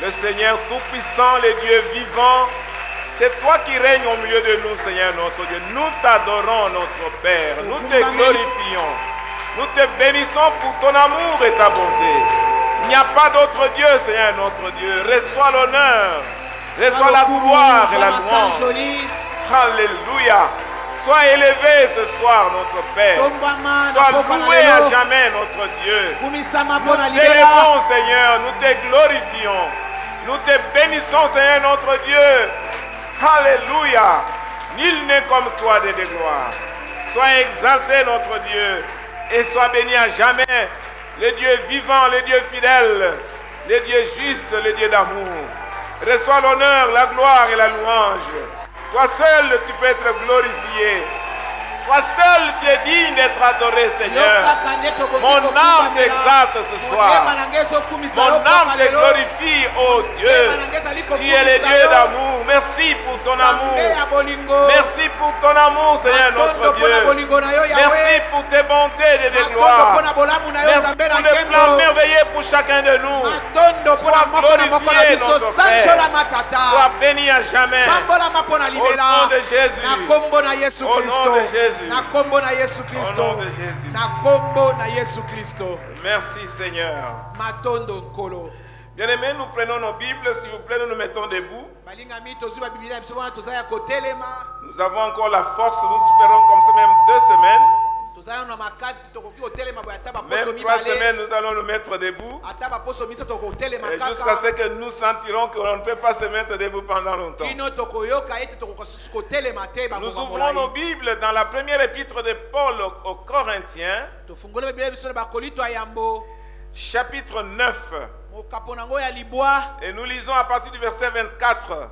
le Seigneur tout-puissant, le Dieu vivant. C'est toi qui règnes au milieu de nous, Seigneur notre Dieu. Nous t'adorons, notre Père. Nous te glorifions. Nous te bénissons pour ton amour et ta bonté. Il n'y a pas d'autre Dieu, Seigneur notre Dieu. Reçois l'honneur, reçois la gloire et la louange. Alléluia. Sois élevé ce soir, notre Père. Sois loué à jamais, notre Dieu. Nous t'élevons, Seigneur. Nous te glorifions. Nous te bénissons, Seigneur, notre Dieu. Alléluia. Nul n'est comme toi de gloire. Sois exalté, notre Dieu. Et sois béni à jamais. Le Dieu vivant, le Dieu fidèle. Le Dieu juste, le Dieu d'amour. Reçois l'honneur, la gloire et la louange. Toi seul, tu peux être glorifié. Toi seul, tu es digne d'être adoré, Seigneur. Mon âme t'exalte ce soir. Mon âme te glorifie, oh Dieu. Tu es le Dieu d'amour. Merci pour ton amour. Merci pour ton amour, Seigneur notre Dieu. Merci pour tes bontés et tes gloires. Merci pour le plan merveilleux pour chacun de nous. Sois glorifié, notre Père. Sois béni à jamais. Au nom de Jésus. Au nom de Jésus. Au nom de Jésus. Merci Seigneur. Bien-aimés, nous prenons nos Bibles, s'il vous plaît, nous nous mettons debout. Nous avons encore la force, nous ferons comme ça même 2 semaines. Même 3 semaines, nous allons nous mettre debout. Jusqu'à ce que nous sentirons qu'on ne peut pas se mettre debout pendant longtemps. Nous ouvrons nos Bibles dans la première épître de Paul aux Corinthiens, chapitre 9. Et nous lisons à partir du verset 24.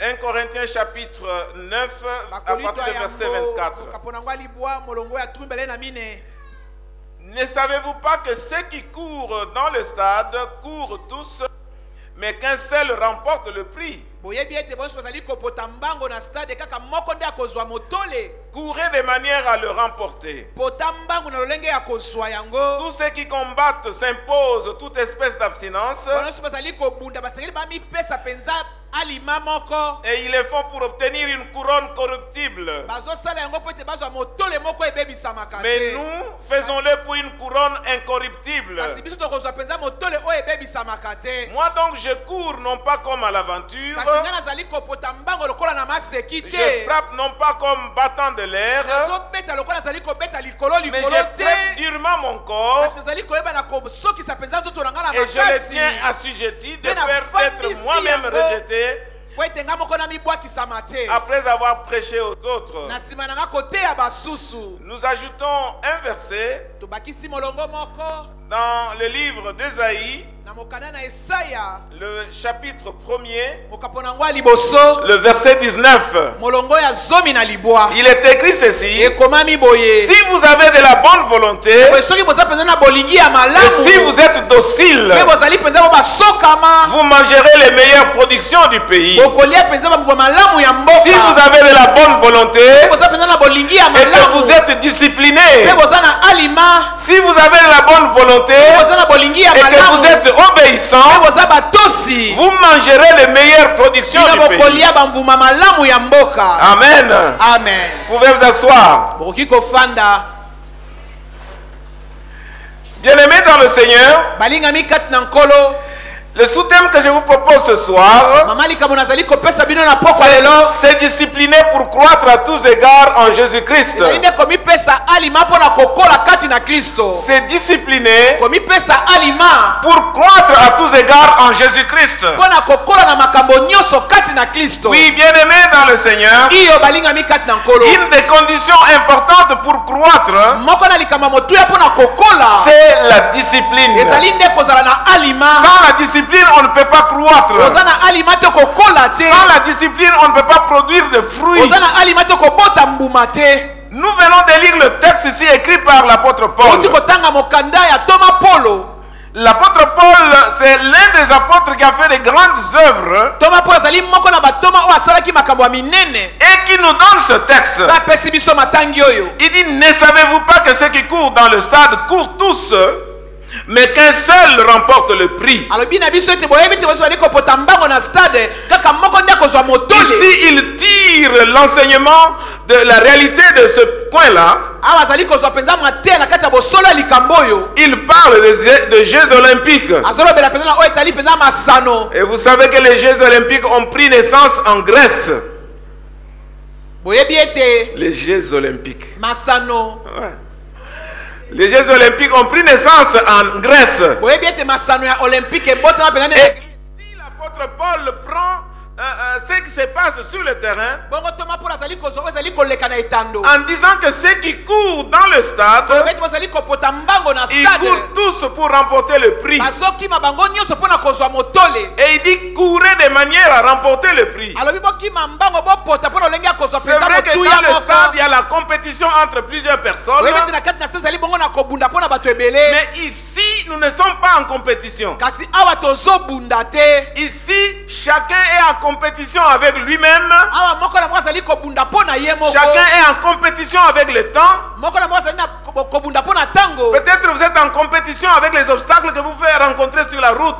1 Corinthiens chapitre 9 à partir du verset 24. Ne savez-vous pas que ceux qui courent dans le stade courent tous, mais qu'un seul remporte le prix? Courez de manière à le remporter. Tous ceux qui combattent s'imposent toute espèce d'abstinence. Et ils le font pour obtenir une couronne corruptible. Mais nous, faisons-le pour une couronne incorruptible. Moi donc, je cours non pas comme à l'aventure. Je frappe non pas comme battant de l'air. Mais je frappe durement mon corps. Et je le tiens assujetti de faire être moi-même rejeté. Après avoir prêché aux autres. Nous ajoutons un verset dans le livre d'Ésaïe, le chapitre 1er, le verset 19. Il est écrit ceci: si vous avez de la bonne volonté, et si vous êtes docile, vous mangerez les meilleures productions du pays. Si vous avez de la bonne volonté et que vous êtes discipliné, si vous avez de la bonne volonté et que vous êtes obéissant, vous mangerez les meilleures productions du pays. Amen. Amen. Vous pouvez vous asseoir. Bien-aimés dans le Seigneur, le sous-thème que je vous propose ce soir, c'est discipliner pour croître à tous égards en Jésus-Christ. C'est discipliner pour croître à tous égards en Jésus-Christ. Oui, bien-aimés dans le Seigneur, une des conditions importantes pour croître, c'est la discipline. Sans la discipline, on ne peut pas croître. Sans la discipline, on ne peut pas produire de fruits. Nous venons de lire le texte ici écrit par l'apôtre Paul. L'apôtre Paul, c'est l'un des apôtres qui a fait de grandes œuvres et qui nous donne ce texte. Il dit: ne savez-vous pas que ceux qui courent dans le stade courent tous, mais qu'un seul remporte le prix. Ici, il tire l'enseignement de la réalité de ce coin-là. Il parle de Jeux olympiques. Et vous savez que les Jeux olympiques ont pris naissance en Grèce. Les Jeux olympiques. Ouais. Les Jeux olympiques ont pris naissance en Grèce. Et si l'apôtre Paul prend ce qui se passe sur le terrain, en disant que ceux qui courent dans le stade, ils courent tous pour remporter le prix. Et il dit courez de manière à remporter le prix. C'est vrai que dans le stade, il y a la compétition entre plusieurs personnes. Mais ici, nous ne sommes pas en compétition. Ici, chacun est en compétition avec lui-même. Chacun est en compétition avec le temps. Peut-être vous êtes en compétition avec les obstacles que vous faites rencontrer sur la route.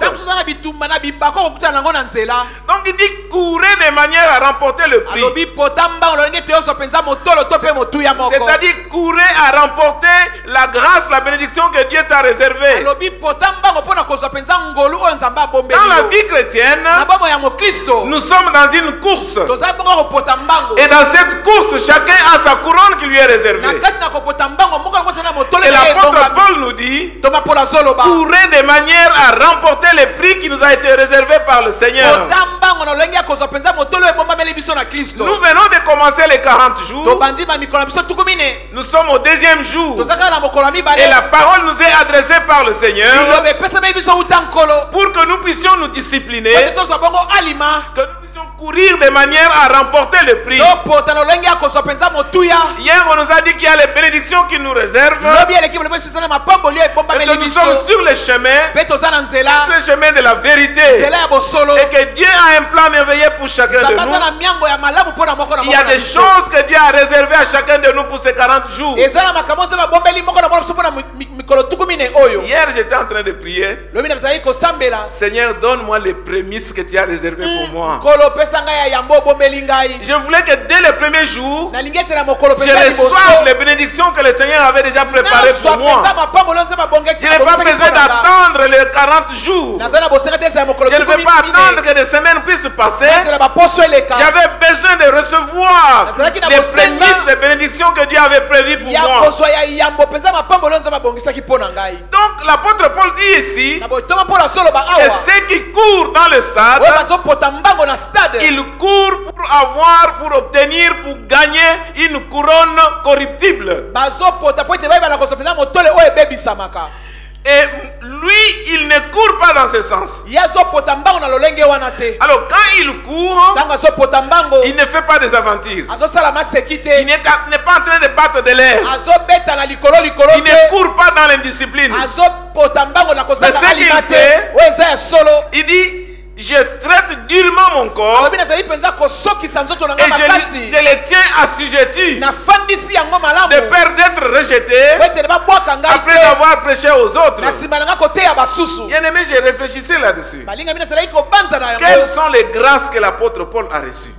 Donc il dit courez de manière à remporter le prix. C'est-à-dire courez à remporter la grâce, la bénédiction que Dieu t'a réservée. Dans la vie chrétienne, nous sommes dans une course. Et dans cette course, chacun a sa couronne qui lui est réservée. Et l'apôtre Paul nous dit courez de manière à remporter le prix qui nous a été réservé par le Seigneur. Nous venons de commencer les 40 jours. Nous sommes au deuxième jour. Et la parole nous est adressée par le Seigneur pour que nous puissions nous discipliner, que nous puissions courir de manière à remporter le prix. Hier, on nous a dit qu'il y a les bénédictions qui nous réservent. Et que nous sommes sur le chemin de la vérité. Et que Dieu a un plan merveilleux pour chacun de nous. Il y a des choses que Dieu a réservées à chacun de nous pour ces 40 jours. Hier, j'étais en train de prier. Seigneur, donne-moi les prémices que tu as réservées pour moi. Je voulais que dès le premier jour, je reçoive les bénédictions que le Seigneur avait déjà préparées pour moi. Je n'ai pas besoin d'attendre les 40 jours. Je ne veux pas attendre que des semaines puissent passer. J'avais besoin de recevoir les prémices, les bénédictions que Dieu avait prévues pour moi. Donc l'apôtre Paul dit ici que ceux qui courent dans le stade, ils courent pour obtenir, pour gagner une couronne corruptible. Et lui, il ne court pas dans ce sens. Alors quand il court, il ne fait pas des aventures. Il n'est pas en train de battre de l'air. Il ne court pas dans l'indiscipline. Mais ce qu'il fait, il dit je traite durement mon corps et je le tiens assujetti de peur d'être rejeté après avoir prêché aux autres. Bien-aimé, j'ai réfléchi là-dessus. Quelles sont les grâces que l'apôtre Paul a reçues?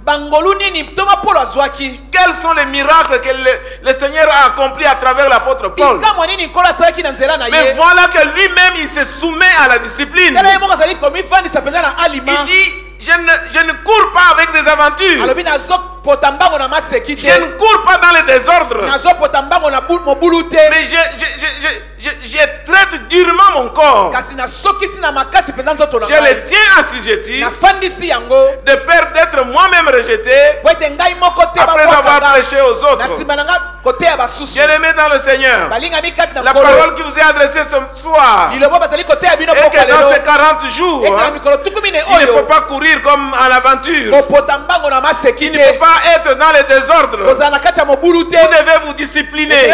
Quels sont les miracles que le Seigneur a accomplis à travers l'apôtre Paul? Mais voilà que lui-même il se soumet à la discipline. Il dit je ne cours pas avec des aventures. Je ne cours pas dans le désordre. Mais je traite durement mon corps. Je le tiens assujetti de peur d'être moi-même rejeté après avoir prêché aux autres. Bien-aimé dans le Seigneur, la parole qui vous est adressée ce soir est que dans ces 40 jours, il ne faut pas courir comme à l'aventure. Il ne faut pas être dans le désordre. Vous devez vous discipliner.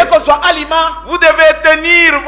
Vous devez tenir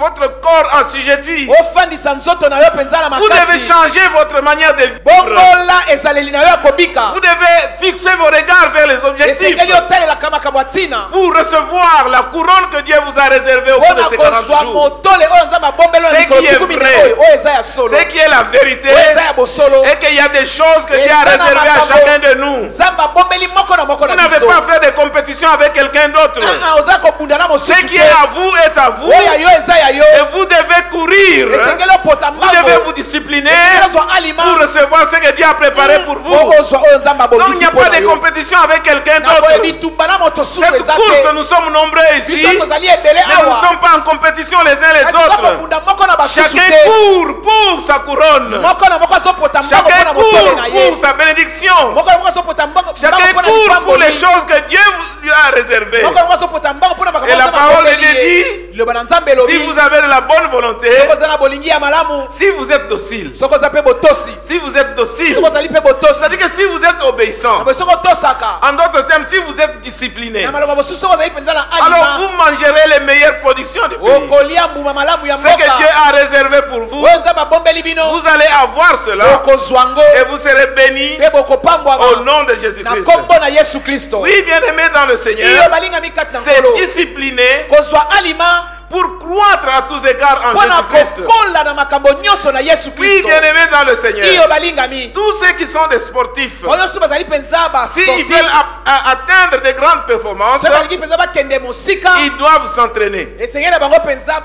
votre corps assujetti. ofandisa nzoto na yo penza na Vous devez makasi changer votre manière de vivre. bongola ezaleli na yo ya kobika Vous devez fixer vos regards vers les objectifs esengeli otalelaka makambo ya ntina pour recevoir la couronne que Dieu vous a réservée au cours de mpona ces 40 kozwa jours. motole oyo nzambe abombeli Ce na mikolo qui est tukumi vrai. oyo oyo eza ya solo Ce qui est la vérité, oyo eza ya bosolo et qu'il y a des choses que Dieu a Eza na réservées à makambo chacun de nous. nzambe abombeli moko na moko Vous na n'avez biso pas fait de compétition avec quelqu'un d'autre. oza kobunda na Ce mosusu qui est te à vous est à vous. oyo ya yo eza ya yo Et vous devez courir. esengeli opota Vous devez mbango vous discipliner esengeli ozwa alima pour recevoir ce que Dieu a préparé pour vous. ozwa oyo nzambe Donc il abongisi n'y a mpo pas na de yo compétition avec quelqu'un na boye d'autre. bitumba na moto susu Cette eza course, te nous sommes nombreux ici, biso tozali ebele mais nous ne awa sommes pas en compétition les uns les toza autres. kobunda moko na basusu Chacun te court pour sa couronne. moko na moko azopota mbango mpo Chacun na motole court na ye pour sa bénédiction. moko na moko azopota mbango Chacun mpo na court pour les lipamboli choses que Dieu lui a réservées. moko na moko azopota mbango mpo na makambo Et la nzambe parole de abomeli Dieu ye. dit, liloba na nzambe Si elobi vous avez de la bonne volonté, soki oza na bolingi ya malamu si vous êtes docile, soki oza mpe botosi si vous êtes docile, soki ozali mpe botosi c'est-à-dire que si vous êtes obéissant, na boye soki otosaka en d'autres termes, si vous êtes discipliné, na maloba mosusu soki ozali mpenza na alors alima vous mangerez les meilleures productions du pays. okolia mbuma malamu ya Ce que Dieu mboka a réservé pour vous, oyo nzambe abombeli bino vous allez avoir cela okozwa ngo et vous serez bénis mpe bokopambwama au nom de na Jésus-Christ. kombo na yesu kristo Oui, bien-aimé dans le iyo Seigneur, balingami kati na c'est nkolo discipliné kozwa alima pour croître à tous égards en mpona Jésus-Christ. kokola na makambo nyonso na yesu Oui, kristo bien-aimé dans le iyo Seigneur, balingami tous ceux qui sont des sportifs, oyo nyonso bazali mpenza s'ils basportif veulent atteindre de grandes performances, soki balingi mpenza bakende mosika ils doivent s'entraîner. esengeli na bango mpenza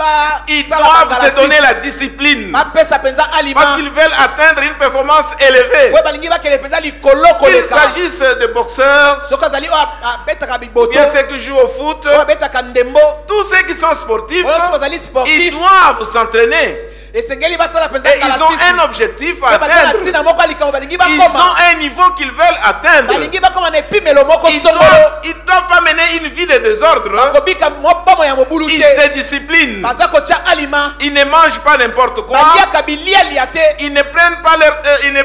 Ils basala doivent se donner la discipline bapesa mpenza parce alima qu'ils veulent atteindre une performance élevée. oyo balingi bakende mpenza likolo Qu'il koleka s'agisse de boxeurs, soki azali oyo abetaka ou biboto bien ceux qui jouent au foot, oyo abetaka ndembo tous ceux qui sont sportifs, oyo nyonso bazali ils sportif doivent s'entraîner. esengeli basala mpenza Et ils ont un objectif à mpe baza na atteindre. ntina moko ya likambo balingi Ils ont bakoma un niveau qu'ils veulent atteindre. balingi bakoma na epimelo moko Ils songolo doivent pas mener une vie de désordre. bakobika bomo ya mobulu Ils te se disciplinent. baza kotya alima Ils ne mangent pas n'importe quoi. baliaka bilialia te Ils ne prennent pas leur, ils ne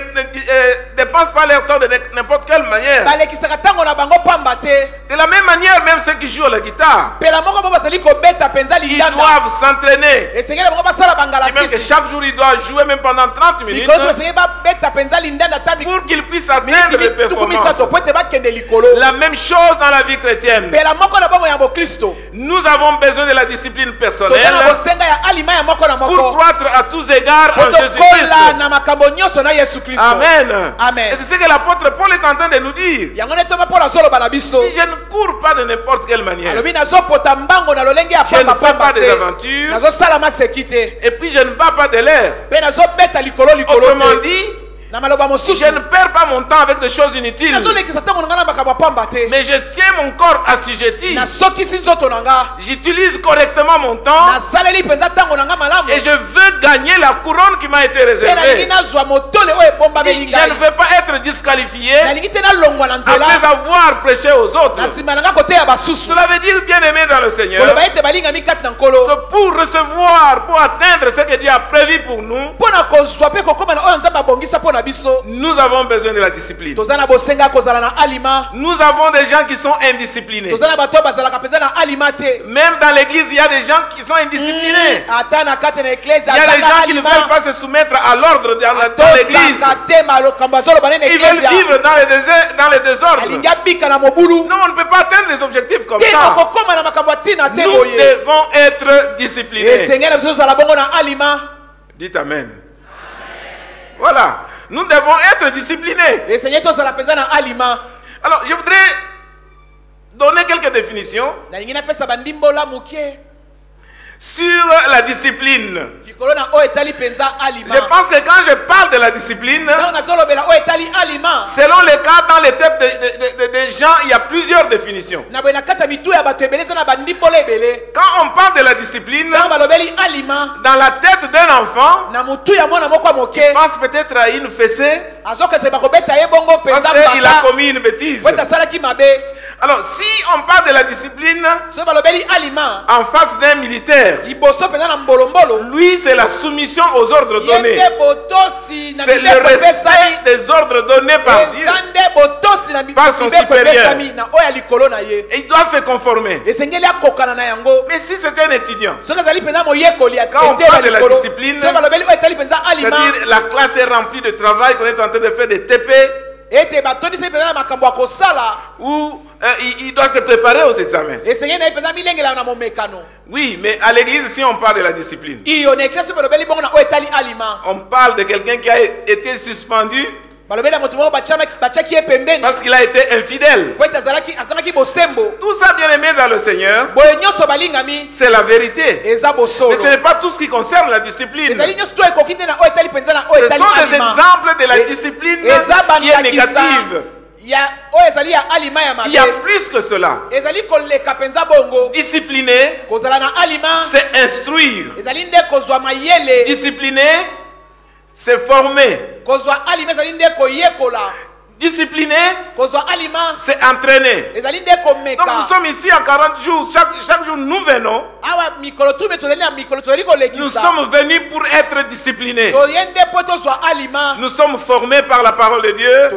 dépensent pas leur temps de n'importe quelle manière. balekisaka ntango na bango pamba te De la même manière, même ceux qui jouent à la guitare, pela moko bo bazali kobeta mpenza ils lidanda doivent s'entraîner. esengeli bango basala bangala Et même que sisi chaque jour, ils doivent jouer même pendant 30 minutes mikolo so esengeli babeta mpenza lindanda ta pour qu'ils puissent atteindre les tuku performances. misato po ete bakende likolo La même chose dans la vie chrétienne. pela moko na bongo ya bokristo Nous avons besoin de la discipline toza na personnelle bosenga ya alima ya moko na pour moko croître à tous égards po en tokola Jésus-Christ. na makambo nyonso na yesu kristo Amen. Amen. Et c'est ce que l'apôtre Paul est en train de nous dire. yango nde toma mpola azoloba na biso Je ne cours pas de n'importe quelle manière. alobi nazopota mbango na lolenge ya Je ne fais pas pambapamba des te aventures. nazosala maseki te Et puis je ne bats pas de l'air. mpe nazobeta likolo Autrement te dit, na maloba mosusu je ne perds pas mon temps avec des choses inutiles. nazolekisa ntango na nga na makambo ya pamba te Mais je tiens mon corps assujetti. nasokisi nzoto na nga J'utilise correctement mon temps. nasaleli mpenza ntango na nga malamu Et je veux gagner la couronne qui m'a été mpe nalingi réservée. nazwa motole oyo ebombameli Je ne ngai veux pas être disqualifié nalingi te nalongwa na après nzela avoir prêché aux autres. na nsima na nga koteya basusu Cela veut dire, bien aimé dans le Seigneur, koloba ete balingami kati na nkolo que pour recevoir, pour atteindre ce que Dieu a prévu pour nous, mpo na kozwa mpe kokóma na oyo nzambe abongisa mpo na biso nous avons besoin de la discipline. toza na bosenga ya kozala na alima Nous avons des gens qui sont indisciplinés. toza na bato oyo bazalaka mpenza na alima te Même dans l'église, il y a des gens qui sont indisciplinés. ata na kati na eklesi Il y a des azanga gens qui ne veulent alima pas se soumettre à l'ordre dans l'église. tosaka te makambo azoloba nene Ils veulent eklesia vivre dans le désordre. alingi abika na mobulu Non, on ne peut pas atteindre des objectifs comme te ça. okokóma na makambo ya ntina te Nous boye devons être disciplinés. esengeli na biso tozala bongo na alima Dites Amen. Voilà. Nous devons être disciplinés. esengeli tozala mpenza na alima Alors, je voudrais donner quelques définitions nalingi napesa bandimbola mokie sur la discipline. likolo na oyo etali mpenza alima Je pense que quand je parle de la discipline, ntango nazolobela oyo etali alima selon les cas, dans les têtes des gens, il y a plusieurs définitions. na boye na kati ya mitu ya bato ebele eza na bandimbola ebele Quand on parle de la discipline, ntango balobeli alima dans la tête d'un enfant, na motu ya mwana moko ya moke on pense peut-être à une fessée azokezeba kobeta ye bongo parce mpenza qu'il a mbaka commis une bêtise. po ete asalaki mabe Alors, si on parle de la discipline so balobeli aliment en face d'un militaire, liboso penza na mbolombolo lui, c'est la soumission aux ordres donnés. yende botosi na C'est le mibeko respect epesami des ordres donnés par Dieu. eza nde botosi na Par son mibeko supérieur. epesami na oyo ya likolo na ye Et il doit se conformer. esengeli akokana na yango Mais si c'est un étudiant, soki ezali mpenza moyekoli ya Quand on ete na parle de la likolo discipline, soki balobeli oyo etali mpenza aliment c'est-à-dire la classe est remplie de travail, qu'on est en train de faire des TP, ete batondisi mpenza na makambo ya kosala où il doit se préparer aux examens. esengeli na ye mpenza milengela na momekano Oui, mais à l'église, si on parle de la discipline, iyo na eklesi balobeli bongo na oyo etali aliment on parle de quelqu'un qui a été suspendu balobeli ya moto moko batiaki ye pembeni parce qu'il a été infidèle. po ete azalaki bosembo Tout ça, bien aimé dans le Seigneur, boye nyonso balingami c'est la vérité. eza Mais ce bosolo n'est pas tout ce qui concerne la discipline. ezali nyonso to ekoki te na oyo etali mpenza na oyo Ce etali sont des aliment exemples de la discipline eza qui est bandakisa négative. ya oyo ezali ya aliment ya Il y a mabe plus que cela. ezali koleka mpenza bongo Discipliner, kozala na aliment c'est instruire. ezali nde kozwa mayele Discipliner, c'est former. kozwa aliment ezali nde koyekola Discipliner, kozwa aliment c'est entraîner. ezali nde Donc nous komeka sommes ici en 40 jours. Chaque jour nous venons. awa mikolo tumi tozali na mikolo tozali Nous kolekisa sommes venus pour être disciplinés. toye nde mpo tozwa aliment Nous sommes formés par la parole de Dieu.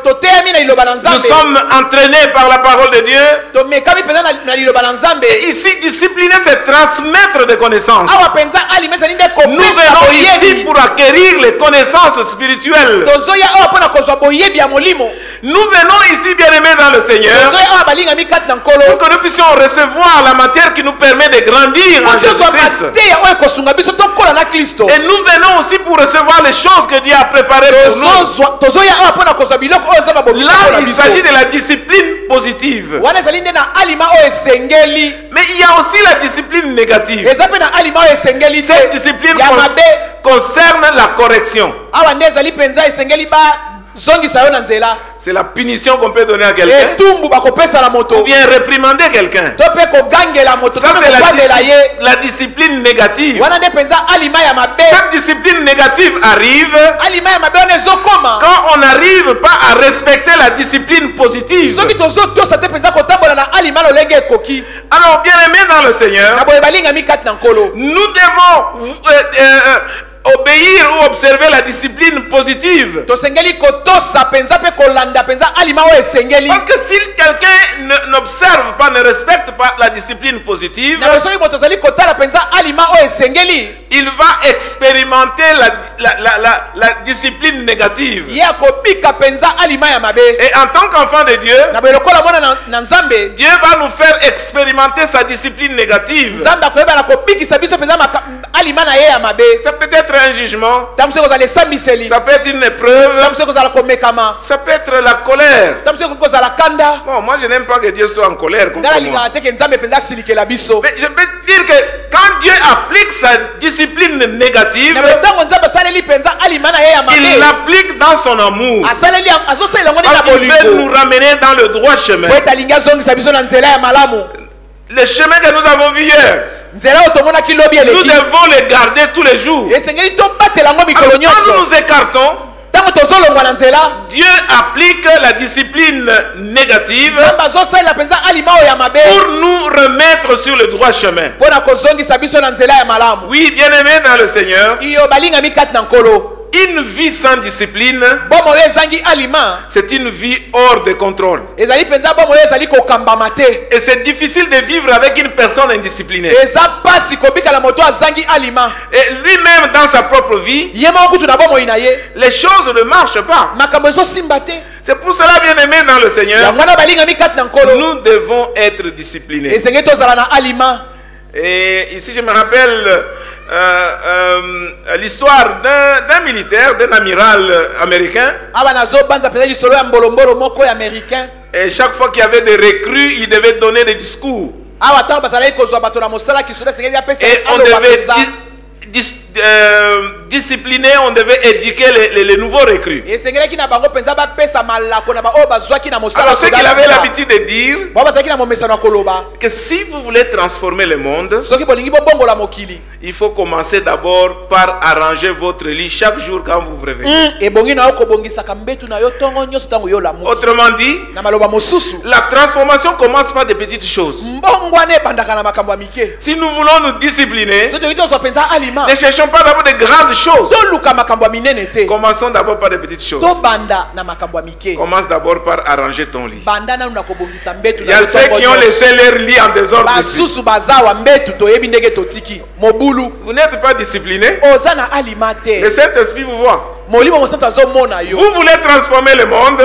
toteyami na liloba na Nous nzambe sommes entraînés par la parole de Dieu. tomekami mpenza na liloba na nzambe Et ici, discipliner, c'est transmettre des connaissances. awa mpenza aliment ezali nde Nous kopesa venons ici boyebi pour acquérir les connaissances spirituelles. tozoya awa mpo na kozwa boyebi ya molimo Nous venons ici, bien-aimés dans le Seigneur, tozoya awa balingami kati na nkolo pour que nous puissions recevoir la matière qui nous permet de grandir en tozwa Jésus-Christ. mateya oyo ekosunga biso tokola na kristo Et nous venons aussi pour recevoir les choses que Dieu a préparées pour nous. tozoya awa mpo na kozwa biloko oyo nzambe abongisa Là, mpona il biso s'agit de la discipline positive. wana ezali nde na aliment oyo esengeli Mais il y a aussi la discipline négative. eza mpe na aliment oyo esengeli Cette te discipline ya mabe concerne la correction. awa nde ezali mpenza esengeli bazongisa yo na nzela C'est la punition qu'on peut donner à quelqu'un. etumbu bakopesa na Ou moto bien réprimander quelqu'un. to mpe kogangela moto to Ça, mpe c'est kokwandela ye la discipline négative. wana nde mpenza aliment ya mabe Cette discipline négative arrive aliment ya mabe wana ezokoma quand on n'arrive pas à respecter la discipline positive. soki tozotosa te mpenza kotambola na aliment lolenge ekoki Alors, bien aimé dans le Seigneur, na boye balingami kati na nkolo nous devons obéir ou observer la discipline positive. tosengeli kotosa mpenza mpe kolanda mpenza aliment oyo esengeli Parce que si quelqu'un n'observe pas, ne respecte pas la discipline positive, na soki moto azali kotala mpenza aliment oyo esengeli il va expérimenter la discipline négative. ye akobika mpenza aliment ya mabe Et en tant qu'enfant de Dieu, na boye lokola mwana na nzambe Dieu va nous faire expérimenter sa discipline négative. nzambe akoyebana kobikisa biso mpenza aliment na ye ya mabe Ça peut être un jugement, ntango soki kozala esambiseli ça peut être une épreuve, ntango soki kozala komekama ça peut être la colère. ntango soki kozala kanda Bon, moi je n'aime pas que Dieu soit en colère contre nga moi. nalingaka te ke nzambe mpenza asilikela biso Mais je peux dire que quand Dieu applique sa discipline négative, na boye ntango nzambe asaleli mpenza aliment na ye ya il mabe l'applique dans son amour. asaleli azosalela yango nde Parce na qu'il veut nous bolingo ramener dans le droit chemin. po ete alingi azongisa biso na nzela ya malamu Le chemin que nous avons vu hier, nzela oyo tomonaki lobi nous eleki devons le garder tous les jours. esengeli tobatela yango mikolo Alors, quand nyonso nous nous écartons, ntango tozolongwa na nzela Dieu applique la discipline négative nzambe azosalela mpenza aliment oyo ya mabe pour nous remettre sur le droit chemin. mpo na kozongisa biso na nzela ya malamu Oui, bien-aimés dans le Seigneur, iyo balingami kati na nkolo une vie sans discipline, bomo oyo ezangi aliment c'est une vie hors de contrôle. ezali mpenza bomo oyo ezali kokambama te Et c'est difficile de vivre avec une personne indisciplinée. eza mpasi kobikala moto azangi aliment Et lui-même, dans sa propre vie, ye moko kutu na bomoi na ye les choses ne marchent pas. makambo ezosimba te C'est pour cela, bien-aimés dans le Seigneur, yango wana balingami kati na nkolo nous devons être disciplinés. esengeli tozala na aliment Et ici, je me rappelle l'histoire d'un militaire, d'un amiral américain. awa nazobanza mpenza lisolo ya mbolombolo moko ya américain Et chaque fois qu'il y avait des recrues, il devait donner des discours. awa ntango bazalaki kozwa bato na mosala kisolo esengeli apesa Et on aloba devait mpenza discipliner, on devait éduquer les nouveaux recrues. Alors ce qu'il avait l'habitude de dire, que si vous voulez transformer le monde, il faut commencer d'abord par arranger votre lit chaque jour quand vous vous réveillez. Autrement dit, la transformation commence par des petites choses. Si nous voulons nous discipliner, ne cherchons pas d'abord de grandes choses. Commençons d'abord par des petites choses. Commence d'abord par arranger ton lit. Il y a ceux qui ont laissé leur lit en désordre. Vous n'êtes pas discipliné. Le Saint-Esprit vous voit. Vous voulez transformer le monde.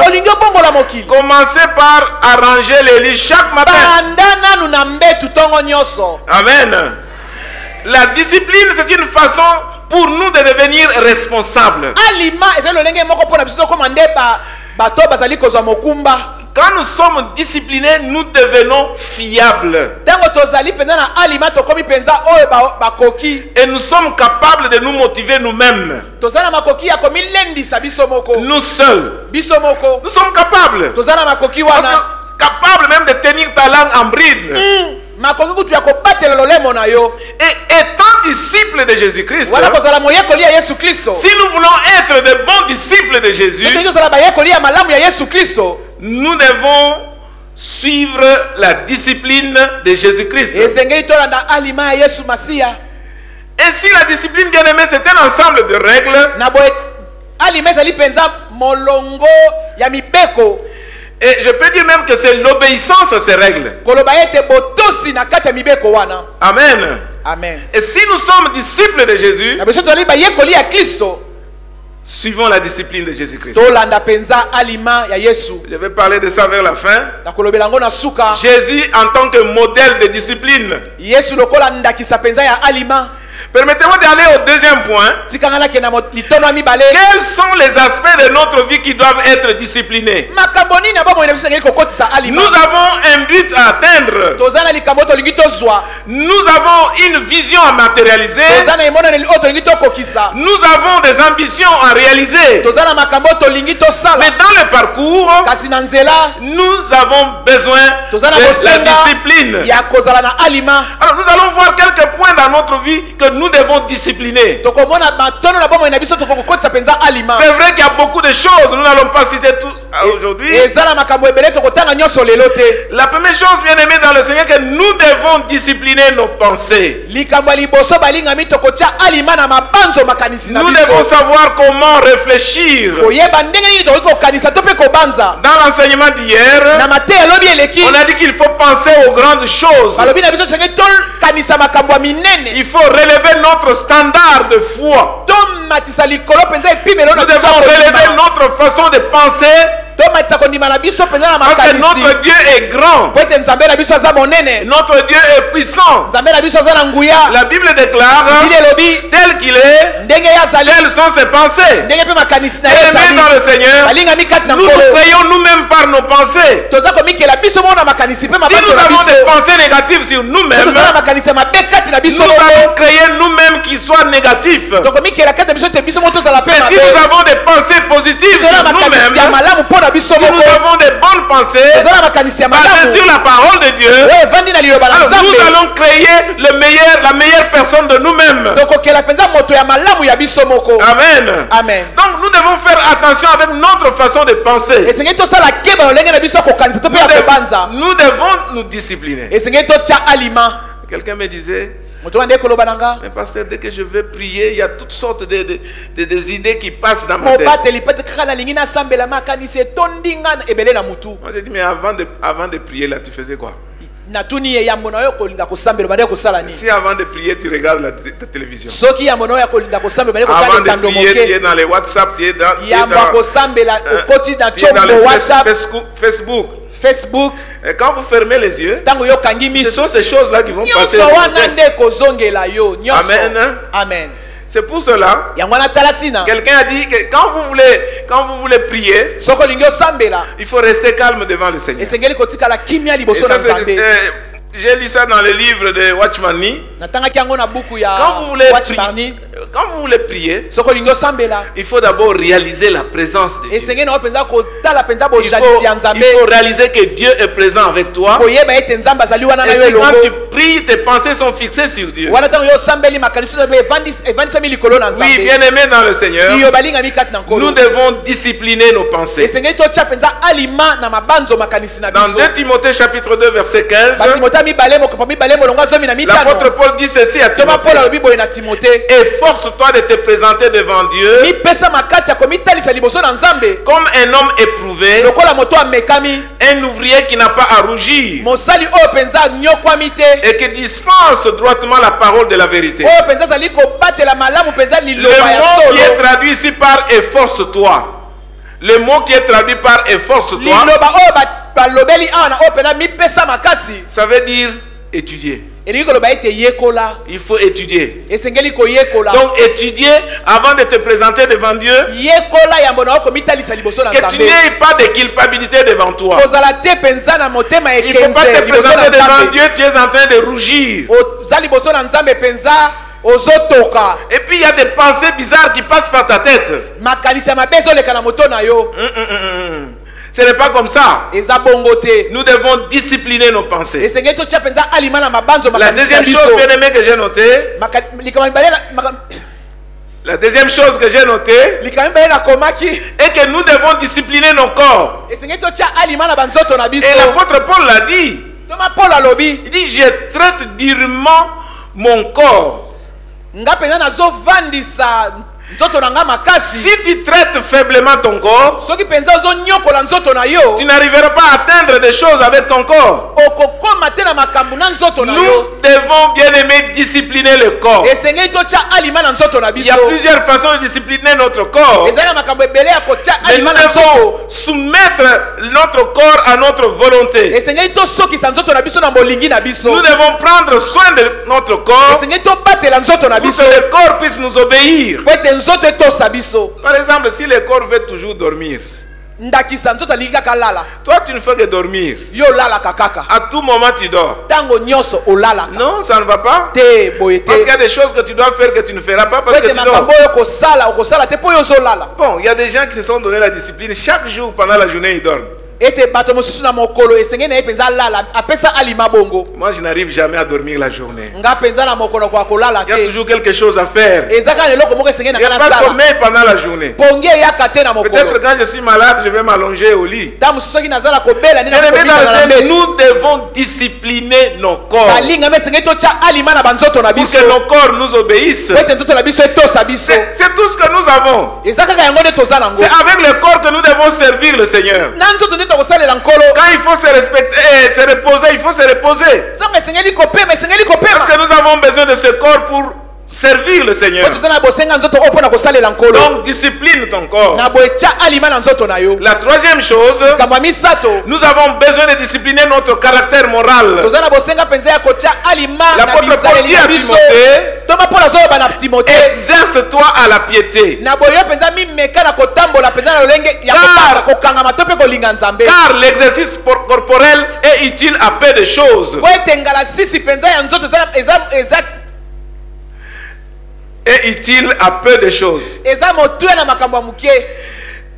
Commencez par arranger les lits chaque matin. Amen. La discipline, c'est une façon pour nous de devenir responsables. Quand nous sommes disciplinés, nous devenons fiables. Et nous sommes capables de nous motiver nous-mêmes. Nous seuls. Nous sommes capables. Capables même de tenir ta langue en bride. Et étant disciples de Jésus-Christ, si nous voulons être de bons disciples de Jésus, nous devons suivre la discipline de Jésus-Christ. Et si la discipline, bien aimée, c'est un ensemble de règles, et je peux dire même que c'est l'obéissance à ces règles. Amen. Amen. Et si nous sommes disciples de Jésus, suivons la discipline de Jésus-Christ. Je vais parler de ça vers la fin. Jésus en tant que modèle de discipline. Permettez-moi d'aller au deuxième point. Quels sont les aspects de notre vie qui doivent être disciplinés? Nous avons un but à atteindre. Nous avons une vision à matérialiser. Nous avons des ambitions à réaliser. Mais dans le parcours, nous avons besoin de la discipline. Alors nous allons voir quelques points dans notre vie que nous devons discipliner. C'est vrai qu'il y a beaucoup de choses, nous n'allons pas citer tous aujourd'hui. La première chose, bien aimée dans le Seigneur, que nous devons discipliner nos pensées. Nous devons savoir comment réfléchir. Dans l'enseignement d'hier, on a dit qu'il faut penser aux grandes choses. Il faut relever notre standard de foi. Nous devons relever notre façon de penser. Parce que notre Dieu est grand. Notre Dieu est puissant. La Bible déclare tel qu'il est, telles sont ses pensées. Aimés dans le Seigneur, nous créons nous-mêmes par nos pensées. Si nous avons des pensées négatives sur nous-mêmes, nous allons créer nous-mêmes qui soient négatifs. Mais si nous avons des pensées positives sur nous-mêmes, si nous avons des bonnes pensées basées sur la parole de Dieu, alors nous allons créer la meilleure personne de nous-mêmes. Amen. Amen. Donc nous devons faire attention avec notre façon de penser. Nous devons nous discipliner. Quelqu'un me disait, mais pasteur, dès que je vais prier, il y a toutes sortes des idées qui passent dans ma tête. Moi j'ai dit, mais avant de prier là, tu faisais quoi? Si avant de prier tu regardes la télévision, avant de prier tu es dans les WhatsApp, tu es dans Facebook. Et quand vous fermez les yeux, ce sont ces choses là qui vont passer. Amen. C'est pour cela, quelqu'un a dit que quand vous voulez prier, il faut rester calme devant le Seigneur. J'ai lu ça dans le livre de Watchman Nee. Quand quand vous voulez prier, soko lingo sambela il faut d'abord réaliser la présence de Dieu. esengeli na penza ko tala penza Il bojalisi ya nzambe faut réaliser que Dieu est présent avec toi. koyeba ete nzambe azali wana na Et yo c'est quand tu elongo pries, tes pensées sont fixées sur Dieu. wana tango yo sambeli makanisi no be evandisa milikolo na Oui, nzambe bien-aimés dans le Seigneur, iyo balinga mikati na nous nkolo devons discipliner nos pensées. esengeli totia penza alima na mabanzo makanisi na Dans biso 2 Timothée chapitre 2 verset 15, batimota mibale mokopa mibale molongo zomi na l'apôtre mitano Paul dit ceci à toma paul Timothée: alobi boye na timote efforce-toi de te présenter devant Dieu mipesa makasi ya komitalisa liboso na nzambe comme un homme éprouvé, lokola moto amekami un ouvrier qui n'a pas à rougir mosali oyo penza anyokwami te et qui dispense droitement la parole de la vérité. oyo penza azali kobatela malamu penza Le liloba ya mot qui est solo traduit ici par efforce-toi, le mot qui est traduit par efforce-toi, liloba oyo balobeli awa na oyo penza mipesa makasi ça veut dire étudier. elingi koloba ete yekola Il faut étudier. esengeli koyekola Donc étudier avant de te présenter devant Dieu, yekola yambo na yo komitalisa liboso na que tu nzambe n'aies pas de culpabilité devant toi. kozala te penza na motema Il ne faut pas ekenze te liboso na présenter devant nzambe Dieu, tu es en train de rougir. oza liboso na nzambe penza ozotoka Et puis il y a des pensées bizarres qui passent par ta tête. makanisi ya mabe ezoleka na moto na yo Ce n'est pas comme ça. eza bongo te Nous devons discipliner nos pensées. esengeli totia penza alima na mabanzo La makanisi ya deuxième chose, biso bien aimé, que j'ai noté, likambo mibale la deuxième chose que j'ai notée, likambo mibale nakomaki est que nous devons discipliner nos corps. esengeli totia alima na banzoto na biso Et l'apôtre Paul l'a dit. toma paul alobi Il dit, je traite durement mon corps. nga penza nazovandisa nzoto na nga makasi Si tu traites faiblement ton corps, soki penza ozonyokola nzoto na yo tu n'arriveras pas à atteindre des choses avec ton corps. okokoma te na makambo na nzoto na yo Nous devons bien aimer discipliner le corps. esengeli totia alima na nzoto na Il y a biso plusieurs façons de discipliner notre corps. ezali na makambo ebele ya kotia Mais alima nous na nzoto devons soumettre notre corps à notre volonté. esengeli tosokisa nzoto na biso na molingi na biso Nous devons prendre soin de notre corps esengeli tobatela nzoto na pour biso que le corps puisse nous obéir. po ete nzoto etosa biso Par exemple, si le corps veut toujours dormir, ndakisa nzoto alingi kaka lala toi tu ne fais que dormir. yo olalaka kaka À tout moment tu dors. ntango nyonso olalaka Non, ça ne va pas. te boye Parce qu'il y te a des choses que tu dois faire que tu ne feras pas po parce que ete tu dors. makambo oyo okosala te po yo ozolala Bon, il y a des gens qui se sont donné la discipline. Chaque jour pendant la journée, ils dorment. ete bato mosusu na mokolo esengeli na ye mpenza alala apesa alima bongo Moi, je n'arrive jamais à dormir la journée. nga mpenza na mokolo kwa kolala Il y a te toujours quelque chose à faire. eza kaka eloko moko esengeli Il n'y na a nga pas de nasala sommeil pendant la journée. pongi eyaka te na Peut-être mokolo quand je suis malade, je vais m'allonger au lit. ntango mosusu soki nazala kobela nde Bien-aimés dans le nakobikana na Seigneur, mbe nous devons discipliner nos corps balingami esengeli totia alima na banzoto na pour biso que nos corps nous obéissent. po ete nzoto na biso etosa biso C'est tout ce que nous avons. eza kaka yango nde toza nango C'est avec le corps que nous devons servir le Seigneur. na nzoto nde tokosalela nkolo Quand il faut se respecter, se reposer, il faut se reposer. ntango esengeli kopema esengeli Parce kopema que nous avons besoin de ce corps pour servir le Seigneur. po toza na bosenga nzoto oyo mpo na kosalela nkolo Donc discipline ton corps. na boye tia alima na nzoto na yo La troisième chose, likambo ya misato nous avons besoin de discipliner notre caractère moral. toza na bosenga mpenza ya kotia alima na L'apôtre Paul bizaleli dit na à biso Timothée, toma mpo nazoloba na timote exerce-toi à la piété. na boye mpenza mimeka na kotambola mpenza na lolenge ya Car- kokangama to mpe kolinga nzambe Car l'exercice corporel est utile à peu de choses. po ete ngala sisi mpenza ya nzoto Est utile à peu de choses. eza motuya na makambo ya moke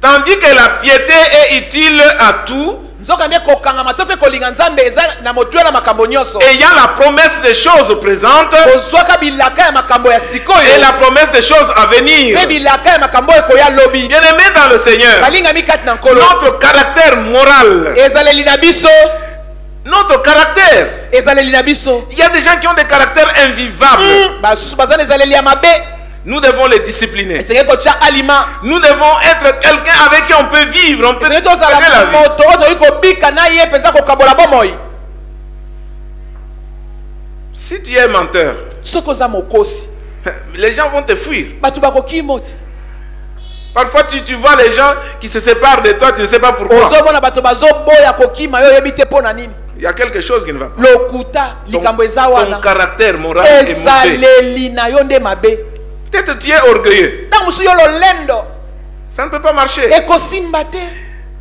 Tandis que la piété est utile à tout, nzoka nde kokangama to mpe kolinga nzambe eza na motuya na makambo nyonso ayant la promesse des choses présentes kozwaka bilaka ya makambo ya sikoyo et la promesse des choses à venir. mpe bilaka ya makambo oyo ekoya lobi Bien-aimé dans le Seigneur, balingami kati na nkolo notre caractère moral, ezaleli na biso notre caractère, ezaleli na biso il y a des gens qui ont des caractères invivables. basusu baza na ezaleli ya mabe Nous devons les discipliner. esengeli kotia alima Nous devons être quelqu'un avec qui on peut vivre, on peut esengeli gagner la tozala vie. moto oyo toyei kobika na ye mpenza kokabola bomoi Si tu es menteur, soki oza mokosi les gens vont te fuir. bato bakoki moti Parfois, tu vois les gens qui se séparent de toi, tu ne sais pas pourquoi. ozomona bato bazoboya kokima yo oyebi te mpo na nini Il y a quelque chose qui ne va pas. lokuta likambo eza Ton wana caractère moral est mauvais. ezaleli na yo nde mabe Peut-être tu es orgueilleux. ntango mosusu yo lolendo Ça ne peut pas marcher. ekosimba te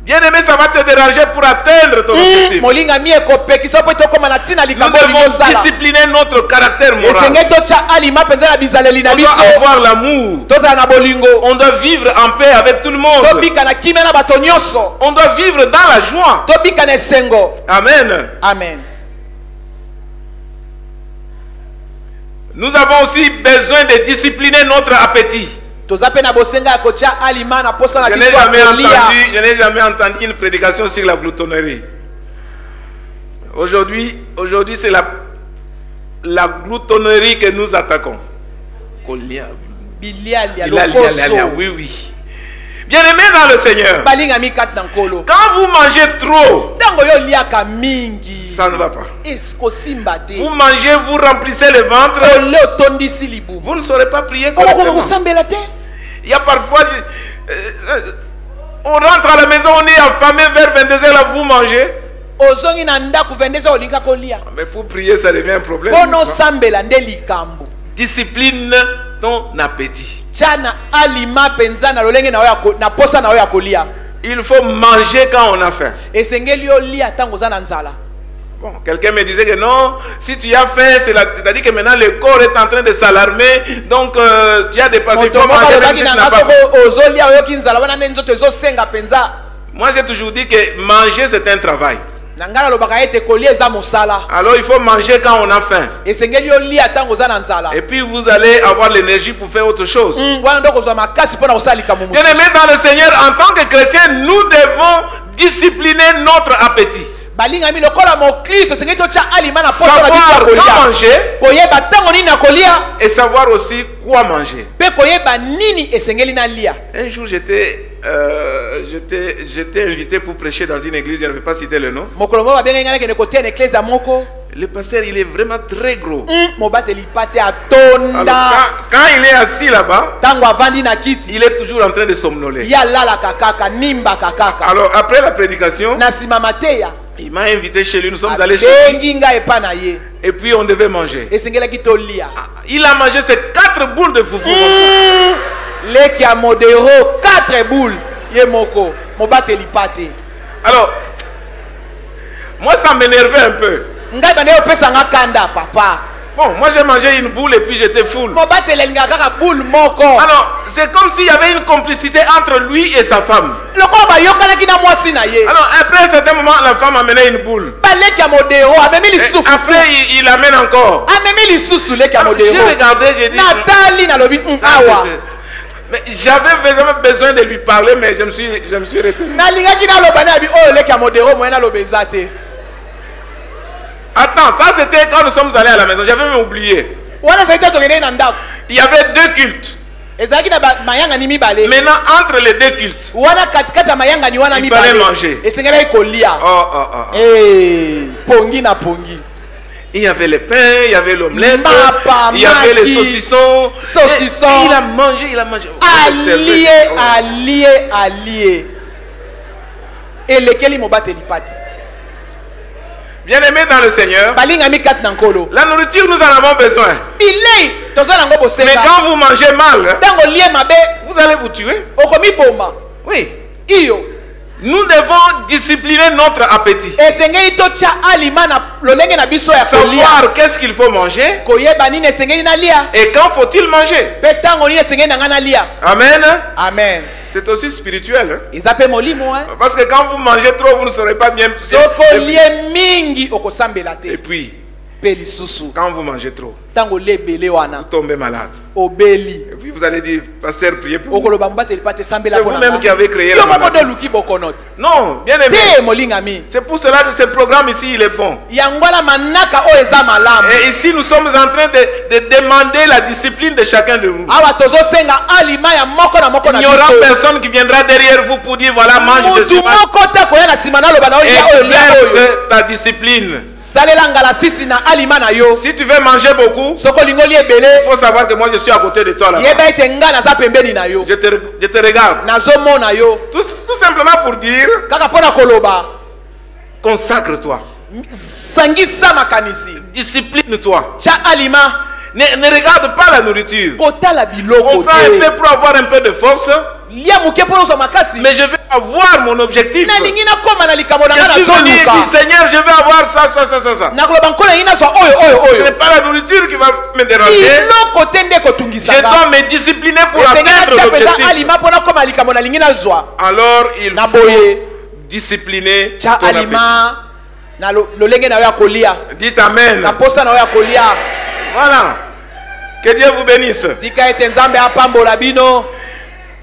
Bien-aimé, ça va te déranger pour atteindre ton objectif. Nous devons discipliner notre caractère moral. On doit avoir l'amour. On doit vivre en paix avec tout le monde. On doit vivre dans la joie. Amen. Amen. Nous avons aussi besoin de discipliner notre appétit. Je n'ai jamais entendu une prédication sur la gloutonnerie. Aujourd'hui c'est la gloutonnerie que nous attaquons. Oui. Bien-aimé dans le Seigneur, quand vous mangez trop, ça ne va pas. Vous mangez, vous remplissez le ventre, vous ne saurez pas prier correctement. Il y a parfois, on rentre à la maison, on est affamé vers 22h, là vous mangez. Mais pour prier, ça devient un problème. Discipline ton appétit. Il faut manger quand on a faim. Bon, quelqu'un me disait que non, si tu as faim, c'est-à-dire que maintenant le corps est en train de s'alarmer, donc tu as dépassé. Moi j'ai toujours dit que manger c'est un travail. Alors il faut manger quand on a faim. Et puis vous allez avoir l'énergie pour faire autre chose. Bien-aimés dans le Seigneur, en tant que chrétiens, nous devons discipliner notre appétit. Savoir quand manger et savoir aussi quoi manger. Un jour j'étais invité pour prêcher dans une église, je ne vais pas citer le nom. Le pasteur, il est vraiment très gros. Alors, quand il est assis là-bas, il est toujours en train de somnoler. Alors après la prédication, il m'a invité chez lui, nous sommes allés chez lui. Et puis on devait manger. Il a mangé ces 4 boules de foufou. Leki a modéro 4 boules. Alors, moi ça m'énervait un peu. Bon, moi j'ai mangé une boule et puis j'étais full. Alors, c'est comme s'il y avait une complicité entre lui et sa femme. Alors, après un certain moment, la femme amenait une boule. Et après, il amène encore. Alors, j'ai regardé, j'ai dit... Mais j'avais vraiment besoin de lui parler, mais je me suis retenu. Attends, ça c'était quand nous sommes allés à la maison. J'avais même oublié. Il y avait 2 cultes. Maintenant, entre les 2 cultes, il fallait manger. Il y avait les pains, il y avait l'omelette, il y avait les saucissons. Et il a mangé, Allié. Et lesquels ils m'ont battu les pattes. Bien-aimés dans le Seigneur, la nourriture nous en avons besoin. Mais quand vous mangez mal, vous allez vous tuer. Oui. Nous devons discipliner notre appétit. Savoir qu'est-ce qu'il faut manger et quand faut-il manger. Amen. Amen. C'est aussi spirituel. Hein? Parce que quand vous mangez trop, vous ne saurez pas bien. Et puis, quand vous mangez trop, vous tombez malade. Et puis vous allez dire, pasteur, priez pour vous. C'est vous-même qui avez créé la maladie. Non, bien aimé. C'est pour cela que ce programme ici, il est bon. Et ici, nous sommes en train de demander la discipline de chacun de vous. Il n'y aura personne qui viendra derrière vous pour dire, voilà, mange ceci. Exerce ta discipline. Si tu veux manger beaucoup, il faut savoir que moi je suis à côté de toi là. Je te regarde. Tout simplement pour dire, consacre-toi. Discipline-toi. Ne regarde pas la nourriture. On prend un peu pour avoir un peu de force. lia muke po zo makasi mais je vais avoir mon objectif. na lingina koma na likambo na Je ngana suis venu et zoluka dit, Seigneur, je vais avoir ça. na koloba nkolo ngina zo oyo Ce n'est pas la nourriture qui va me déranger. iloko te nde Je kotungisa dois me discipliner pour esengeli atteindre atia mpenza l'objectif. alima mpona koma likambo na lingi nazwa Alors il na faut boye discipliner tia ton appétit. alima na lolenge na yo ya kolia Dites Amen. na posa na yo ya kolia Voilà. Que Dieu vous bénisse. tika ete nzambe apambola bino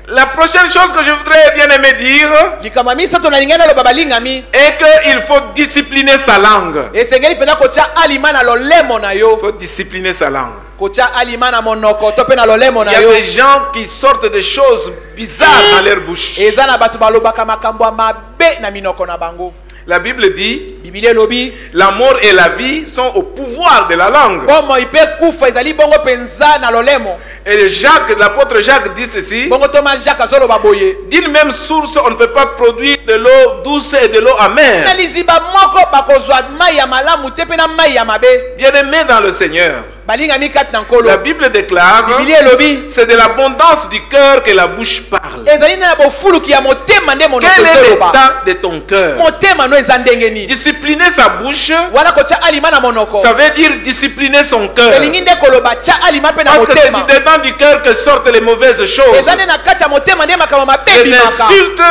La prochaine chose que je voudrais bien aimer dire likambo ya misato na lingi naloba balingami est qu'il faut discipliner sa langue. esengeli mpenza kotia alima na lolemo na Il yo faut discipliner sa langue. kotia alima na monoko to mpe na lolemo Il y na a yo des gens qui sortent des choses bizarres dans leur bouche. eza na bato balobaka makambo ya mabe na minoko na bango La Bible dit, biblia elobi la mort et la vie sont au pouvoir de la langue. bomoi mpe kufa ezali bongo mpenza na lolemo Et Jacques, l'apôtre Jacques dit ceci, bongo toma jacques azoloba boye d'une même source, on ne peut pas produire de l'eau douce et de l'eau na amère. liziba moko bakozwa mai ya malamu te mpe na mai ya mabe Bien-aimés dans le Seigneur, balingami kati na nkolo la Bible déclare, biblia elobi c'est de l'abondance du cœur que la bouche parle. ezali na bofuluki ya motema nde monoko Quel est ezoloba l'état de ton cœur? motema no eza ndenge nini Discipliner sa bouche, wana kotia alima na monoko ça veut dire discipliner son cœur. elingi nde koloba tia alima mpe na Parce que c'est motema du dedans du cœur que sortent les mauvaises choses. eza nde na kati ya motema nde makambo mabe Les ebimaka insultes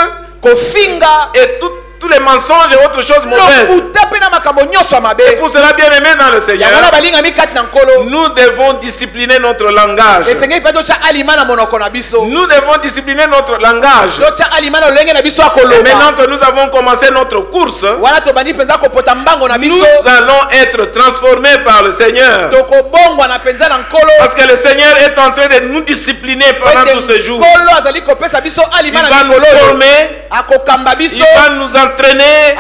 kofinga et tous les mensonges et autres choses mauvaises. lokuta mpe na makambo nyonso ya mabe C'est pour cela, bien aimé dans le yango wana Seigneur, balingami kati na nkolo nous devons discipliner notre langage. esengeli mpe totia alima na monoko na biso Nous devons discipliner notre langage. totia alima na lolenge na biso ya Et maintenant koloba que nous avons commencé notre course, wana tobandi mpenza kopota mbango na nous biso allons être transformés par le Seigneur. tokobongwa na mpenza na nkolo Parce que le Seigneur est en train de nous discipliner pendant tous ces jours. nkolo azali kopesa biso Il alima na va nous mikolo oyo former, akokamba il biso va nous entraîner,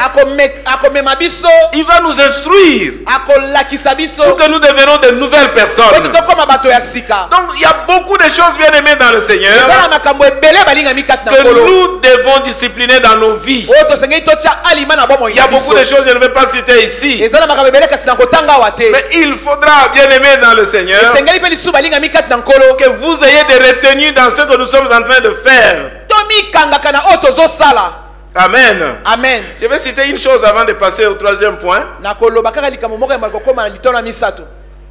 akomema biso il va nous instruire akolakisa biso pour que nous devenions de nouvelles po personnes. tokoma bato ya sika Donc il y a beaucoup de choses bien aimées dans le eza na Seigneur makambo ebele balingami kati na que nkolo nous devons discipliner dans nos vies. oyo tosengeli totia alima na bomoi Il y a na beaucoup biso de choses, je ne vais pas citer ici. eza na makambo ebele kasi na kotanga awa te Mais il faudra, bien aimé dans le Seigneur, esengeli mpe lisusu balingami kati na nkolo que vous ayez des retenues dans ce que nous sommes en train de faire. tomikangaka na oyo tozosala Amen. amen Je vais citer une chose avant de passer au troisième point. nakoloba kaka likambo moko yamba kokóma na litona misato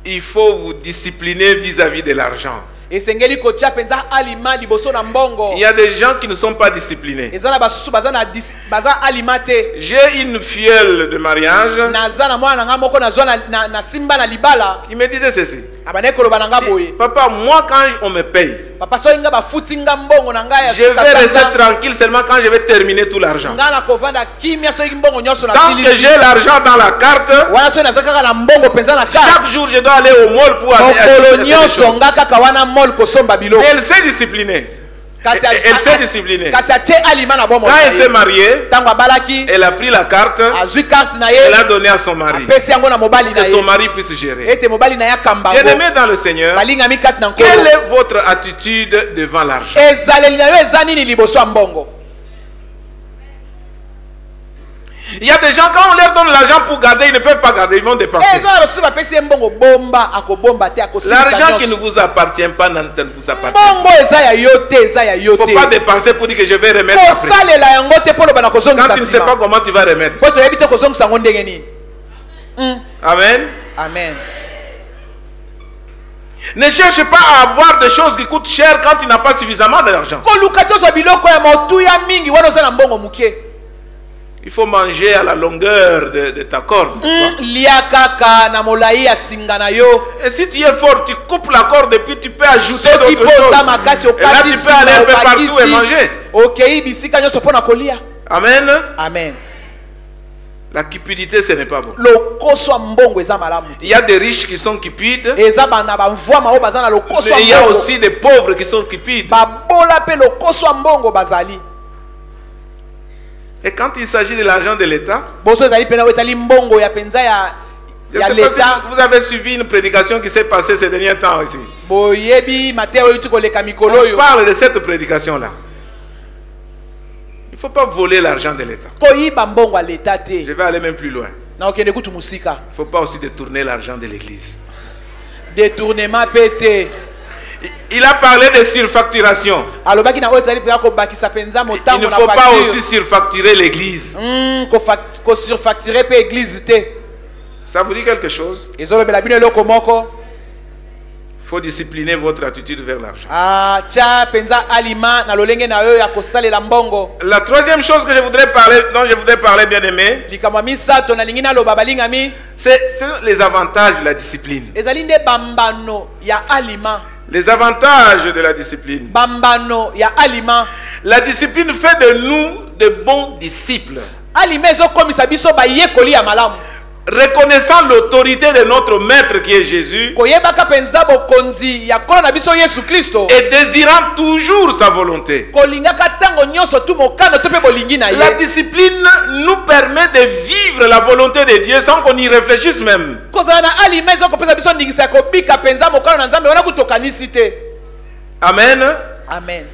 Il faut vous discipliner vis-à-vis de l'argent. esengeli kotia mpenza alima liboso na mbongo Il y a des gens qui ne sont pas disciplinés. eza na basusu baza alima te J'ai une filleule de mariage naza na mwana na nga moko nazwa na simba na libala qui me disait ceci. abandaki koloba na nga boye Papa, moi quand on me paye, papa soki nga bafuti nga mbongo na ngai ya je suka vais sanza, rester tranquille seulement quand je vais terminer tout l'argent. nga na kovanda kimia soki mbongo nyonso Tant que nasilisi j'ai l'argent dans la carte, wana soki naza kaka na mbongo mpenza na chaque karte jour je dois aller au mall pour mokolo acheter des nyonso choses. nga kaka wana mol kosomba biloko Mais elle s'est disciplinée. kasi Elle s'est disciplinée. kasi atie alima na bomoi Quand na elle s'est ye mariée, ntango abalaki elle a pris la carte, azwi karte na elle ye a donné à son mari. apesi yango na mobali na Que son ye mari puisse gérer. ete mobali na ye akamba Bien yango aimé dans le Seigneur, balingami kati na quelle nkolo est votre attitude devant l'argent? ezaleli na yo eza nini liboso ya mbongo Il y a des gens, quand on leur donne l'argent pour garder, ils ne peuvent pas garder, ils vont dépenser. eza na basusu bapesi ye mbongo bomba akobomba te akosilisa L'argent qui ne nyonso vous appartient pas, ça ne vous appartient mbongo eza ya yo te eza ya yo pas. Il ne faut pas te dépenser pour dire que je vais remettre après. kosalela yango te mpo loba na Quand kozongisa tu ne sais pas nsima comment tu vas remettre. mpo toyebi te kozongisa yango ndenge nini Amen. amen Ne cherche pas à avoir des choses qui coûtent cher quand tu n'as pas suffisamment d'argent. koluka te ozwa biloko ya motuya mingi wana oza na mbongo moke Il faut manger à la longueur de ta corde. n'est-ce pas? lia kaka na molai ya singa na yo Et si tu es fort, tu coupes la corde et puis tu peux ajouter soki d'autres mpo oza choses. makasi Et là, okasi tu peux aller un singa peu partout et obakisi manger. okei bisika nyonso mpo na kolia Amen. amen La cupidité, ce n'est pas bon. lokoso ya mbongo eza malamu te Il y a des riches qui sont cupides. eza bana bavwama oyo baza na lokoso Mais il y ya a mbongo aussi des pauvres qui sont cupides. babola mpe lokoso ya mbongo bazali Et quand il s'agit de l'argent de l'État, boso ezali mpena oyo etali mbongo ya mpenza ya je ne ya sais pas leta si vous avez suivi une prédication qui s'est passée ces derniers temps ici. boyebi mateya oyo euti koleka mikolo On oyo parle de cette prédication-là. Il ne faut pas voler l'argent de l'État. koyiba mbongo ya leta te Je vais aller même plus loin. na okende kutu mosika Il ne faut pas aussi détourner l'argent de l'Église. détournement mpe te Il a parlé de surfacturation. alobaki na oyo tozali mpenza kobakisa mpenza Il motango ne na faut pas facture. aussi surfacturer l'église. Kosurfacture mpe église te. Ça vous dit quelque chose? ezolobela bino eloko moko. Il faut discipliner votre attitude vers l'argent. tia mpenza alima na lolenge na yo ya kosalela mbongo. La troisième chose que je voudrais parler, dont je voudrais parler, bien aimé, likambo misato nalingi naloba balingami c'est les avantages de la discipline. ezali nde bambano ya alima. Les avantages de la discipline. Bambano ya alima. La discipline fait de nous de bons disciples. alima ezokomisa biso bayekoli ya malamu. Reconnaissant l'autorité de notre maître qui est Jésus koyebaka mpenza bokonzi ya nkolo na biso yesu kristo. et désirant toujours sa volonté. kolingaka ntango nyonso tu mokano to mpe bolingi na La ye. discipline nous permet de vivre la volonté de Dieu sans qu'on y réfléchisse même. kozala na alima ezokopesa biso ndingisa ya kobika mpenza mokano na nzambe wana kutokanisi te. Amen. Amen.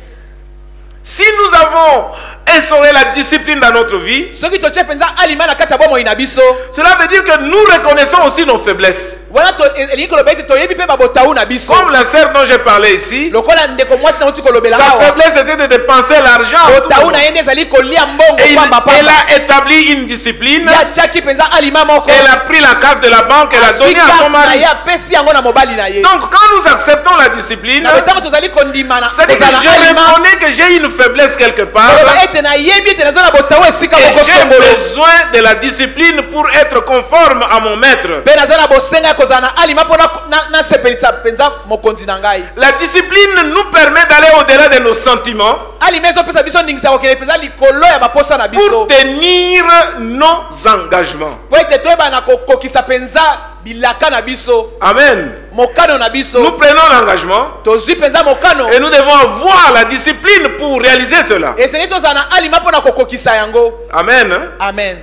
Si nous avons instauré la discipline dans notre vie, soki totie mpenza alima na kati ya bomoi na biso, cela veut dire que nous reconnaissons aussi nos faiblesses. wana elingi koloba ete toyebi mpe babotau na biso. Comme la sœur dont j'ai parlé ici, lokola ndeko mwasi nauti kolobela sa awa, faiblesse était de dépenser l'argent. botau na ye nde ezali kolia mbongo Et pamba elle pamba. a établi une discipline. ye atiaki mpenza alima moko. Elle a pris la carte de la banque, elle a azwi donné à son karte na mari. ye apesi yango na mobali na ye. Donc quand nous acceptons la discipline, na ntango tozali kondima na c'est-à-dire que kozala je alima, reconnais que j'ai une faiblesse quelque part koloba ete nayebi ete naza na botau esika et moko j'ai songolo. besoin de la discipline pour être conforme à mon maître. mpe naza na bosenga ya kozala na alima mpo nasepelisa mpenza mokonzi na ngai. La discipline nous permet d'aller au-delà de nos sentiments alima ezopesa biso ndingisa ya kokende mpenza likolo ya baposa na pour biso tenir nos engagements. po ete toyeba na kokokisa mpenza bilaka na biso, Amen. mokano na biso. Nous prenons l'engagement tozwi mpenza mokano et nous devons avoir la discipline pour réaliser cela. esengeli tozala na alima mpo na kokokisa yango. Amen. Amen.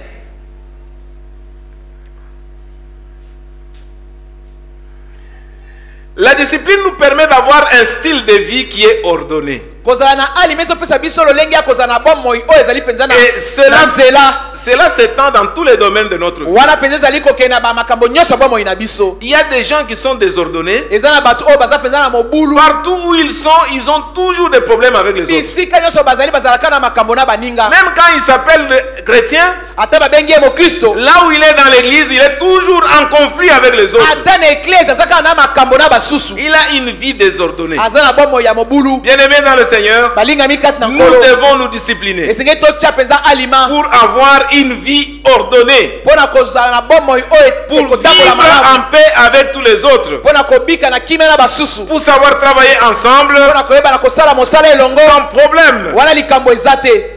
La discipline nous permet d'avoir un style de vie qui est ordonné. kozala na alima ezopesa biso lolenge ya kozala na bomoi oyo ezali mpenza na Et na nzela. cela s'étend dans tous les domaines de notre vie. wana mpenza ezali kokende na bamakambo nyonso ya bomoi na biso. Il y a des gens qui sont désordonnés. eza na bato oyo baza mpenza na mobulu. Partout où ils sont, ils ont toujours des problèmes avec les autres. bisika nyonso bazali bazalaka na makambo na baninga. Même quand il s'appelle chrétien, ata babengi ye mokristo, là où il est dans l'église, il est toujours en conflit avec les autres. ata na eklese aza kaka na makambo na basusu. Il a une vie désordonnée. aza na bomoi ya mobulu. Bien-aimés dans le Seigneur, balingami kati na nous nkolo. devons nous discipliner esengeli totia mpenza alima pour avoir une vie ordonnée, mpo na kozala na bomoi oyo pour ekotambola vivre malamu, en paix avec tous les autres, mpo na kobika na kimia na basusu, pour savoir travailler ensemble mpo na koyeba na kosala mosala elongo. sans problème. wana likambo eza te.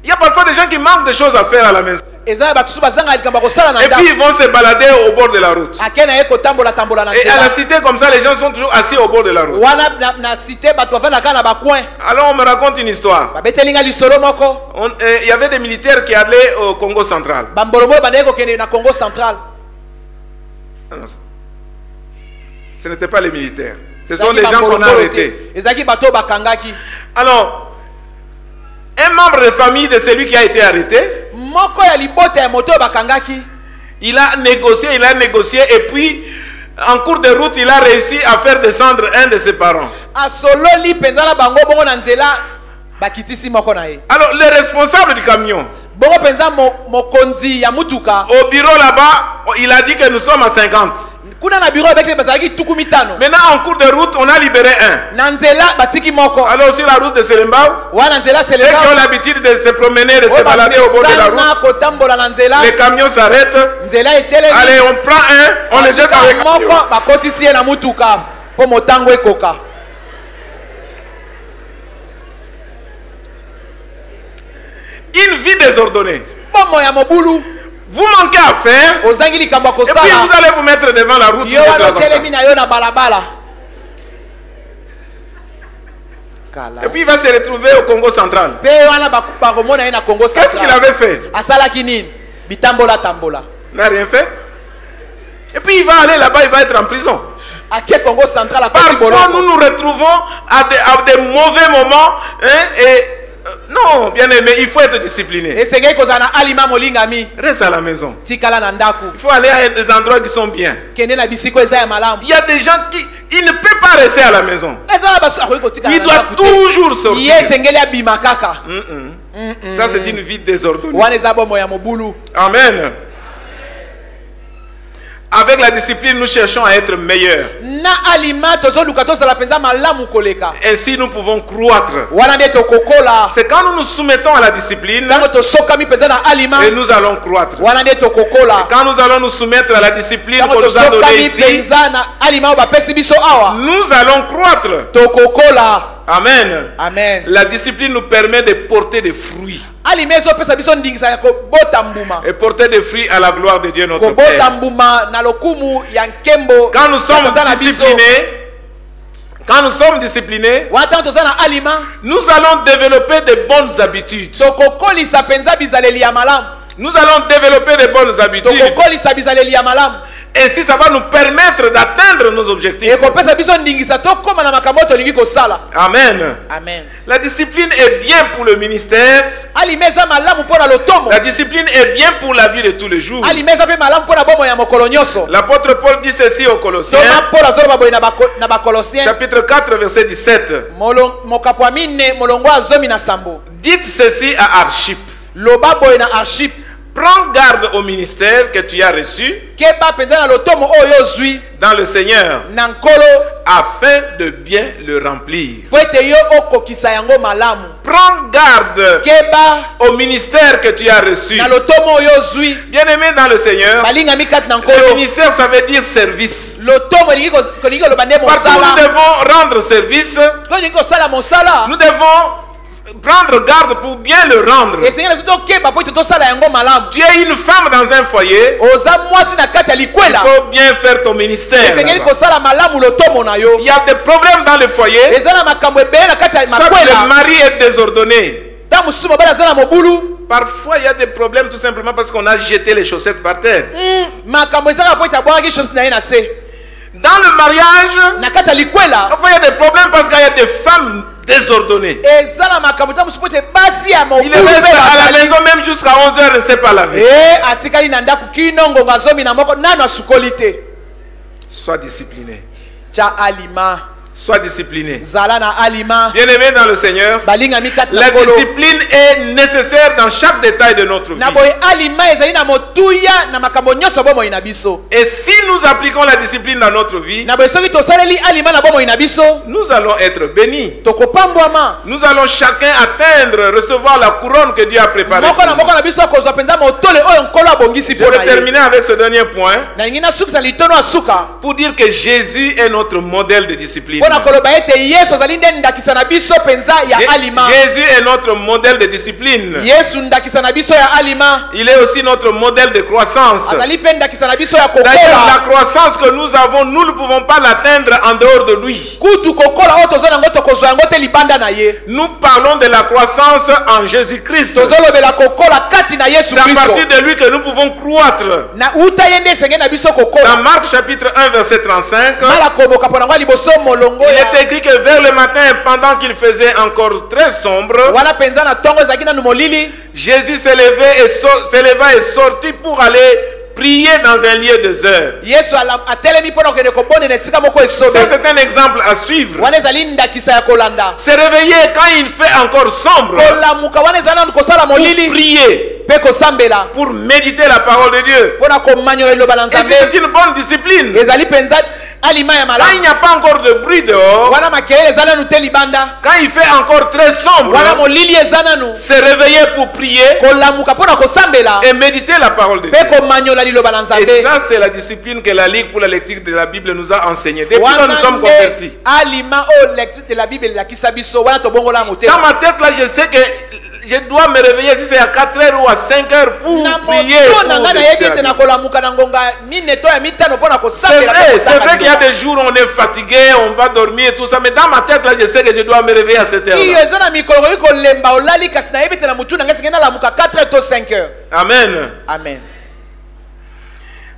Il y a parfois des gens qui manquent de choses à faire à la maison. eza na batusu bazanga likambo ya kosala na Et puis ndako. ils vont se balader au bord de la route. ake na ye kotambola na Et à la nzela. cité comme ça, les gens sont toujours assis au bord de la route. wana na site bato bavandaka na bacoin. Alors on me raconte une histoire. babetelinga lisolo moko. Il y avait des militaires qui allaient au Congo central. bambolomo oyo bandaki kokende na congo central. Ah non, ce n'étaient pas les militaires. Ce sont des gens qu'on a arrêtés. ezalaki bato oyo bakangaki. Alors, un membre de famille de celui qui a été arrêté, moko ya libota ya moto oyo bakangaki, il a négocié et puis en cours de route, il a réussi à faire descendre un de ses parents. asololi mpenza na bango bongo na nzela bakitisi moko na ye. Alors, le responsable du camion, bongo mpenza mokonzi ya mutuka, au bureau là-bas, il a dit que nous sommes à 50. kuna na bureau ebekeli bazalaki tuku mitano. Maintenant, en cours de route, on a libéré un. na nzela batiki moko. Alors, sur la route de Selembao, wana nzela ceux qui ont l'habitude de se promener, de se balader au bord de la route, kotambola na nzela, les camions s'arrêtent. nzela etelemi. Allez, on prend un, on le jette avec le camion. moko bakotisi ye na mutuka mpo motango ekoka. Une vie désordonnée. bomo ya mobulu Vous manquez à faire. ozangi likambo ya Et puis kosala. vous allez vous mettre devant la route. yo vous êtes là wana comme ça. otelemi na yo na balabala. Kala. Et puis il va se retrouver au Congo central. mpe wana bakomona ye na congo Qu'est-ce qu'il central. avait fait? asalaki nini? bitambola tambola. Il n'a rien fait. Et puis il va aller là-bas, il va être en prison. ake congo central akoti Parfois nous boloko. nous retrouvons à des mauvais moments, hein, et Non, bien aimé, il faut être discipliné. esengeli kozala na alima molingami Reste à la maison. tikala na ndako Il faut aller à des endroits qui sont bien. kende na bisiko eza ya malamu. Il y a des gens qui ils ne peuvent pas rester à la maison. eza na baso akoki kotikala Il na doit ndako te. toujours ye sortir. esengeli abima kaka. Ça, c'est une vie désordonnée. wana eza bomoi ya mobulu. Amen. Avec la discipline, nous cherchons à être meilleurs. na alima tozoluka tozala mpenza malamu koleka. Ainsi, nous pouvons croître. wana nde tokokola. C'est quand nous nous soumettons à la discipline ntango tosokami mpenza na alima et nous allons croître. wana nde tokokola. Quand nous allons nous soumettre à la discipline ntango qu'on nous a donnée tosokami ici, mpenza na alima oyo bapesi biso awa nous allons croître. tokokola. Amen. amen. La discipline nous permet de porter des fruits. alima ezopesa biso ndingisa ya kobota mbuma. Et porter des fruits à la gloire de Dieu notre kobota Père. mbuma na lokumu ya nkembo. Quand nous sommes Tata na biso. disciplinés, wana ntango toza na alima nous allons développer de bonnes habitudes. tokokolisa mpenza bizaleli ya malamu. Nous allons développer de bonnes habitudes. tokokolisa bizaleli ya malamu. Ainsi, ça va nous permettre d'atteindre nos objectifs. ekopesa biso ndingisa tokóma na makambo oyo tolingi kosala. Amen. amen. La discipline est bien pour le ministère. alima eza malamu mpo na lotomo. La discipline est bien pour la vie de tous les jours. alima eza mpe malamu mpo na bomoi ya mokolo nyonso. L'apôtre Paul dit ceci aux Colossiens, toma paul azoloba boye na bakolosien chapitre 4, verset 17. mokapo ya 4 molongo ya 17. Dites ceci à Archippe. loba boye na Archippe. Prends garde au ministère que tu as reçu keba mpenza na lotomo oyo ozwi dans le Seigneur, na nkolo afin de bien le remplir. po ete yo okokisa yango malamu. Prends garde keba au ministère que tu as reçu. na lotomo oyo ozwi Bien-aimé dans le Seigneur, balingami kati na le nkolo. ministère, ça veut dire service. lotomo elingi kolingi koloba nde Parce que nous mosala. devons rendre service, tolingi kosala mosala. nous devons prendre garde pour bien le rendre. esengeli na biso tokeba po ete tosala yango malamu. Tu es une femme dans un foyer, oza mwasi na kati ya il likwela. faut bien faire ton ministère. esengeli là-bas. kosala malamu lotomo na yo. Il y a des problèmes dans le foyer. eza na makambo ebele na kati ya Soit le makwela. mari est désordonné. ntango mosusu mobali aza na mobulu. Parfois, il y a des problèmes tout simplement parce qu'on a jeté les chaussettes par terre. makambo ezaka po ete abwakaki chose na ye na se. Dans le mariage, na kati ya likwela parfois, il y a des problèmes parce qu'il y a des femmes désordonnées. eza na makambo ntango mosusu po ete basi ya Il mobulu reste mpe à la bazali. maison même jusqu'à 11h, il ne sait pas laver. atikali na ndako kino ngongo azomi na moko nano asukoli te. Sois discipliné. tya alima. Sois discipliné. zala na alima. Bien-aimé dans le Seigneur, balingami kati na la nkolo. discipline est nécessaire dans chaque détail de notre vie. na boye alima ezali na motuya na makambo nyonso bomoi na biso. Et si nous appliquons la discipline dans notre vie, na boye soki tosaleli alima na bomoi na biso nous allons être bénis. tokopambwama. Nous allons chacun atteindre, recevoir la couronne que Dieu a préparée. moko na moko na biso akozwa mpenza motole oyo nkolo abongisi Je mpo vais na ye. terminer avec ce dernier point nalingi nasukisa litono asuka pour dire que Jésus est notre modèle de discipline. mpo na koloba ete yesu azali nde ndakisa na biso mpenza ya alima. Jésus est notre modèle de discipline. yesu ndakisa na biso ya alima. Il est aussi notre modèle de croissance. azali mpe ndakisa na biso ya D'ailleurs, la kokola. croissance que nous avons, nous ne pouvons pas l'atteindre en dehors de lui. kutu kokola oyo toza nango tokozwa yango te libanda na ye. Nous parlons de la croissance en Jésus-Christ. tozolobela kokola kati na yesu C'est à kristo. partir de lui que nous pouvons croître. na uta ye nde esengeli na biso Dans kokola. Marc chapitre 1 verset 35, mala koboka mpo nango ya liboso molongo il ya est écrit que vers le matin, pendant qu'il faisait encore très sombre, wana mpenza na ntongo ezalaki nanu molili. Jésus s'éleva et sortit pour aller prier dans un lieu désert. yesu atelemi mpo na kokende kobondela esika moko Ça, esobe. c'est un exemple à suivre. wana ezali ndakisa ya kolanda. Se réveiller quand il fait encore sombre, kolamuka wana eza nanu kosala pour molili prier, mpe kosambela pour méditer la parole de Dieu. mpo na komanyola liloba na Et c'est nzambe. une bonne discipline. ezali mpenza alima ya Quand il malamu. n'y a pas encore de bruit dehors, wana makelele eza nanu te libanda. quand il fait encore très sombre, wana molili eza nanu. se réveiller pour prier kolamuka mpo na kosambela et méditer la parole de Dieu. mpe komanyola liloba na Et nzambe. ça, c'est la discipline que la Ligue pour la lecture de la Bible nous a enseignée. Depuis que wana nous sommes nde convertis. alima oyo lecture de la bible elakisa biso wana tobongola yango te. Dans ma tête, là, je sais que je dois me réveiller si c'est à 4 heures ou à 5 heures pour na prier. moto na pour ngai nayebi méditer. ete nakolamuka na ngonga mine to ya mitano mpo na C'est kosambela mpe vrai, kotanga qu'il y a liloba. des jours où on est fatigué, on va dormir et tout ça. Mais dans ma tête, là, je sais que je dois me réveiller à cette iyo heure. eza na mikolo koki kolemba olali kasi nayebi ete na mutu na ngai senge nalamuka 4 heures to 5 heures. Amen. amen.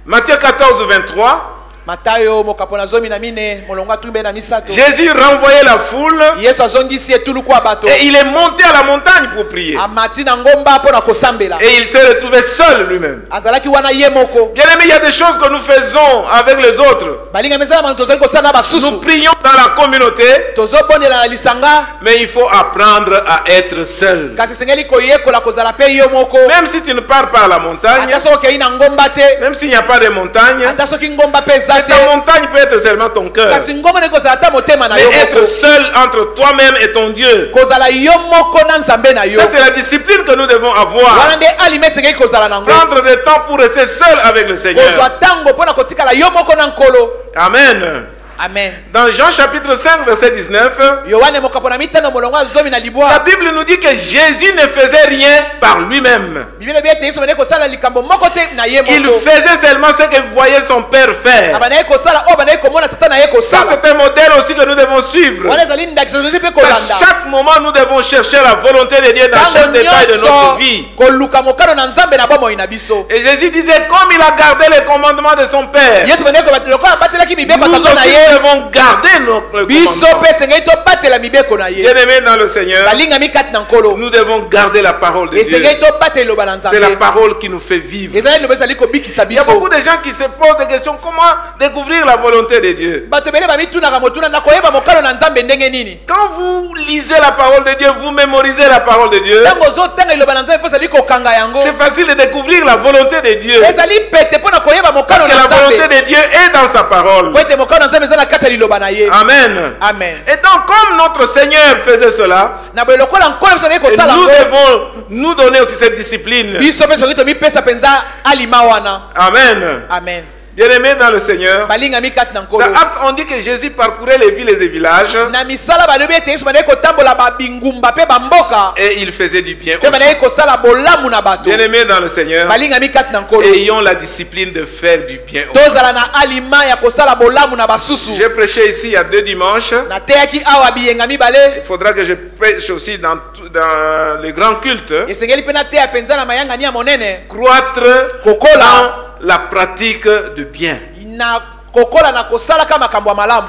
Matthieu 14, 23. Matayo mokapo na zomi na mine molonga tumbe na misato. Jésus renvoyait la foule Yesu azongisi etulu kwa bato. et il est monté à la montagne pour prier. Amati na ngomba po na kosambela. Et il s'est retrouvé seul lui-même. Azalaki wana ye moko. Bien aimé, il y a des choses que nous faisons avec les autres. Balinga mezala manu tozali kosana basusu. Nous prions dans la communauté, Tozo bondela na lisanga. mais il faut apprendre à être seul. Kasi sengeli koyekola kozala pe yo moko. Même si tu ne pars pas à la montagne, Ata soki ina ngomba te. même s'il n'y a pas de montagne, Ata soki ngomba pe ta zate. montagne peut être seulement ton cœur. Kasi ngomba ne kozala ta motema na Mais yo être moko. seul entre toi-même et ton Dieu, Kozala yo moko na nzambe na yo. ça c'est la discipline que nous devons avoir. Wana nde alime sengeli kozala nango. Prendre du temps pour rester seul avec le Kozwa Seigneur. tango pona kotikala yo moko na nkolo. Amen. Amen. Dans Jean chapitre 5 verset 19, Yohane mokapo na mitano molongo azomi na la libwa. Bible nous dit que Jésus ne faisait rien par lui-même. Biblia bi ete Yesu bane kosala likambo moko te na ye Il moko. faisait seulement ce que voyait son Père faire. Abana ye kosala o bana ye komona tata na ye Ça kosala. c'est un modèle aussi que nous devons suivre. Wana ezali ndakiso zozi pe À kolanda. chaque moment nous devons chercher la volonté de Dieu dans chaque Tango détail de notre vie. nyonso koluka mokano na nzambe na bomoi na biso. Et Jésus disait comme il a gardé les commandements de son Père, Yesu bane ko lokola batelaki mibeko nous tata na aussi ye. devons garder notre Biso commandement. pe sengeli to batela mibeko na ye. Bien-aimés dans le Seigneur, Balinga mikati na nkolo. nous devons garder la parole de Dieu. Esengeli to batela loba na C'est la nzambe. parole qui nous fait vivre. Ezali loba ezali kobikisa Il y a beaucoup biso. de gens qui se posent des questions. Comment découvrir la volonté de Dieu? Bato bele bamitunaka motuna na koyeba mokano na nzambe ndenge nini. Quand vous lisez la parole de Dieu, vous mémorisez la parole de Dieu, Tango ozotanga liloba na nzambe mpo ezali kokanga yango. c'est facile de découvrir la volonté de Dieu. Ezali pete mpo na koyeba mokano Parce que na la volonté nzambe. de Dieu est dans sa parole. Po ete mokano na nzambe eza na kati ya liloba na ye. Amen. Amen. Et donc, comme notre Seigneur faisait cela, Na boye lokola nkolo biso azali et kosala nous yango. devons nous donner aussi cette discipline. Biso mpe soki tomipesa mpenza alima wana. Amen. Amen. Bien-aimés dans le Seigneur, Balinga mikati na dans nkolo. Actes, on dit que Jésus parcourait les villes et les villages Na misala balobi ete Yesu bazali kotambola babingumba mpe bamboka. et il faisait du bien. Mpe bazali kosala bolamu na bato. Bien-aimés dans le Seigneur, Balinga mikati na nkolo. ayons la discipline de faire du bien. Tozala na alima ya kosala bolamu na basusu. J'ai prêché ici il y a 2 dimanches. Nateyaki awa biyenga mibale. Il faudra que je prêche aussi dans les grands cultes. Esengeli mpe nateya mpenza na mayangani ya monene. Croître Kokola. dans la pratique de bien. Na kokola na kosalaka makambo ya malamu.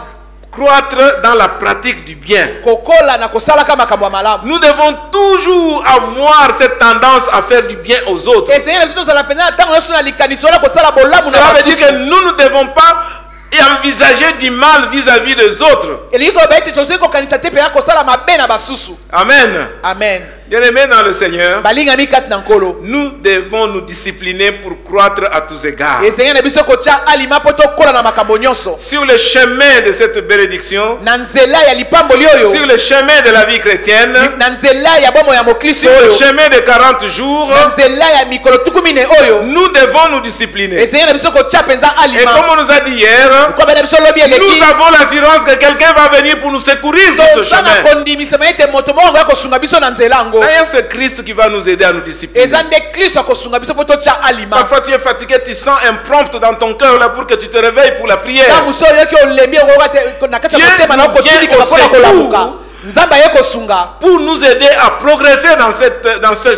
Croître dans la pratique du bien. Kokola na kosalaka makambo ya malamu. Nous devons toujours avoir cette tendance à faire du bien aux autres. Esengeli na biso tozala mpenza na ntango nyonso na likanisi wana kosala bolamu na Cela veut dire que basusu. nous ne devons pas envisager du mal vis-à-vis des autres. Elingi koloba ete tozali kokanisa te mpenza kosala mabe na basusu. Amen. Amen. Bien-aimés dans le Seigneur, Balinga mikati na nkolo. nous devons nous discipliner pour croître à tous égards. Esengeli na biso kotya alima mpo tokola na makambo nyonso. Sur le chemin de cette bénédiction, Na nzela ya lipamboli oyo. sur le chemin de la vie chrétienne, Na nzela ya bomo ya mokristo sur le oyo. chemin de 40 jours, Na nzela ya mikolo tuku mine oyo. nous devons nous discipliner. Esengeli na biso kotya mpenza Et alima. comme on nous a dit hier, Kwa bana biso lobi nous eleki. avons l'assurance que quelqu'un va venir pour nous secourir sur ce Toza na chemin. kondimisema ete moto moko ya kosunga biso na nzela ngo. D'ailleurs, c'est Christ qui va nous aider à nous discipliner. Eza nde Kristo akosunga biso mpo totya alima. Parfois, tu es fatigué, tu sens un prompt dans ton cœur là pour que tu te réveilles pour la prière. Tangu so yoki olembi okoka te na kati ya Dieu motema na nous vient okotindika au mpona secours. kolamuka. Nzambe aye kosunga Pour nous aider à progresser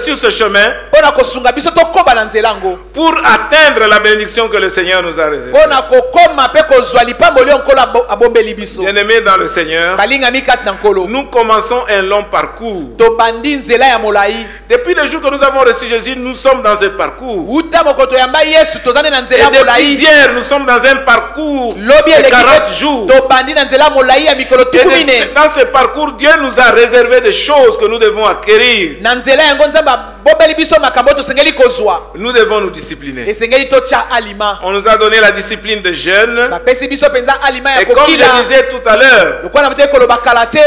sur ce chemin, mpona kosunga biso tokoba na nzela ngo. pour atteindre la bénédiction que le Seigneur nous a réservée. Mpona kokoma mpe kozwa lipamboli oyo nkolo abombeli biso. Bien-aimés dans le Seigneur, Balinga mikati na nkolo. nous commençons un long parcours. Tobandi nzela ya molai. Depuis le jour que nous avons reçu Jésus, nous sommes dans un parcours. Uta moko toyamba Yesu tozali na nzela Et ya depuis molai. hier, nous sommes dans un parcours Lobi de eleki 40 jours. tobandi na nzela ya molai ya mikolo Et tuku mine. dans ce parcours, Dieu nous a réservé des choses que nous devons acquérir. Na nzela yango nzambe abombeli biso makambo tosengeli kozwa. Nous devons nous discipliner. Esengeli totya alima. On nous a donné la discipline de jeûne. Bapesi biso mpenza alima ya Et comme kokila. je disais tout à l'heure, Lokola moteki koloba kala te.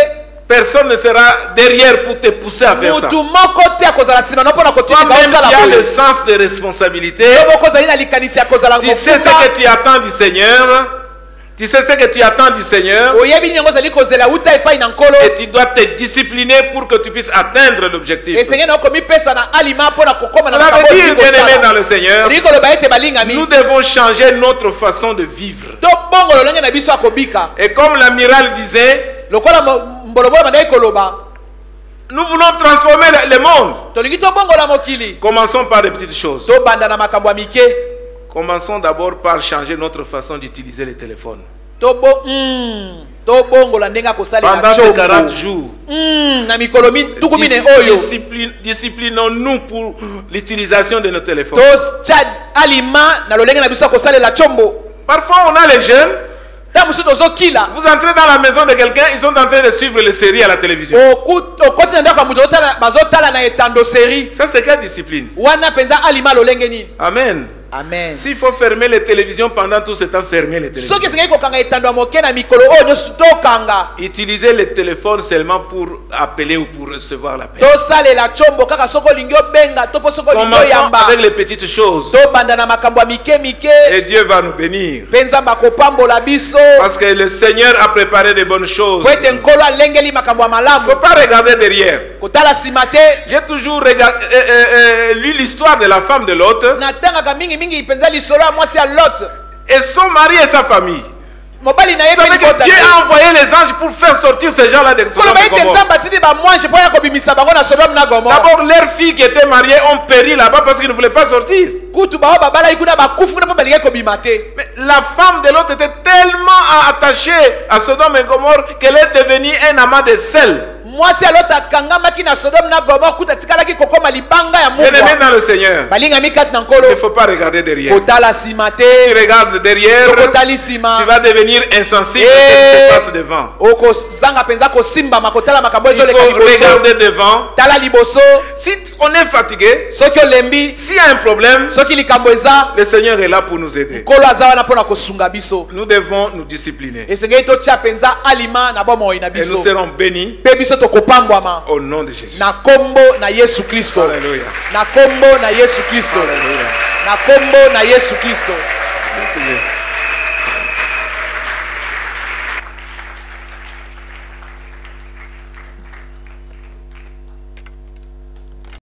personne ne sera derrière pour te pousser à faire ça. Mutu moko te akozala nsima no mpona kotika Toi-même, osala tu as le boye. sens de responsabilité. Yo moko ozali na likanisi ya kozala Tu sais ce mofuta. que tu attends du Seigneur. Tu sais ce que tu attends du Seigneur. Oyebi nini yango ozali kozela uta epai na nkolo. Et tu dois te discipliner pour que tu puisses atteindre l'objectif. Esengeli na okomipesa na alima mpona kokoma na Cela makambo veut oyo dire, olingi bien-aimés dans kosala. le Seigneur, Olingi koloba ete balingami. nous devons changer notre façon de vivre. Tobongo lolenge na biso akobika. Et comme l'amiral disait, Lokola mbolobola bandaki koloba. nous voulons transformer le monde. Tolingi tobongola mokili. Commençons par des petites choses. Tobanda na makambo ya mike. Commençons d'abord par changer notre façon d'utiliser les téléphones. tobongola ndenge akosalela Pendant ces 40 jours, na mikolo tuku mine oyo disciplinons-nous pour l'utilisation de nos téléphones. tosya alima na lolenge na biso akosalela chombo. Parfois, on a les jeunes. Vous entrez dans la maison de quelqu'un, ils sont en train de suivre les séries à la télévision. Ça, c'est quelle discipline? Amen. Amen. S'il faut fermer les télévisions pendant tout ce temps, fermer les télévisions. Utilisez les téléphones seulement pour appeler ou pour recevoir l'appel. Commençons avec les petites choses. Et Dieu va nous bénir. Parce que le Seigneur a préparé de bonnes choses. Il ne faut pas regarder derrière. J'ai toujours lu l'histoire de la femme de Lot. Et son mari et sa famille. Vous savez que Dieu a envoyé les anges pour faire sortir ces gens-là de Sodome et Gomorrhe. D'abord, leurs filles qui étaient mariées ont péri là-bas parce qu'ils ne voulaient pas sortir. Mais la femme de l'autre était tellement attachée à Sodome et Gomorrhe qu'elle est devenue un amas de sel. Bien-aimé dans le Seigneur, il ne faut pas regarder derrière. Tu regardes derrière, tu vas devenir insensible à ce qui se passe devant. Il faut regarder devant. Si on est fatigué, s'il y a un problème, le Seigneur est là pour nous aider. Nous devons nous discipliner. Et nous serons bénis au nom de Jésus. Na kombo na Yesu Kristo. Alléluia. Na kombo na Yesu Kristo. Alléluia. Na kombo na Yesu Kristo.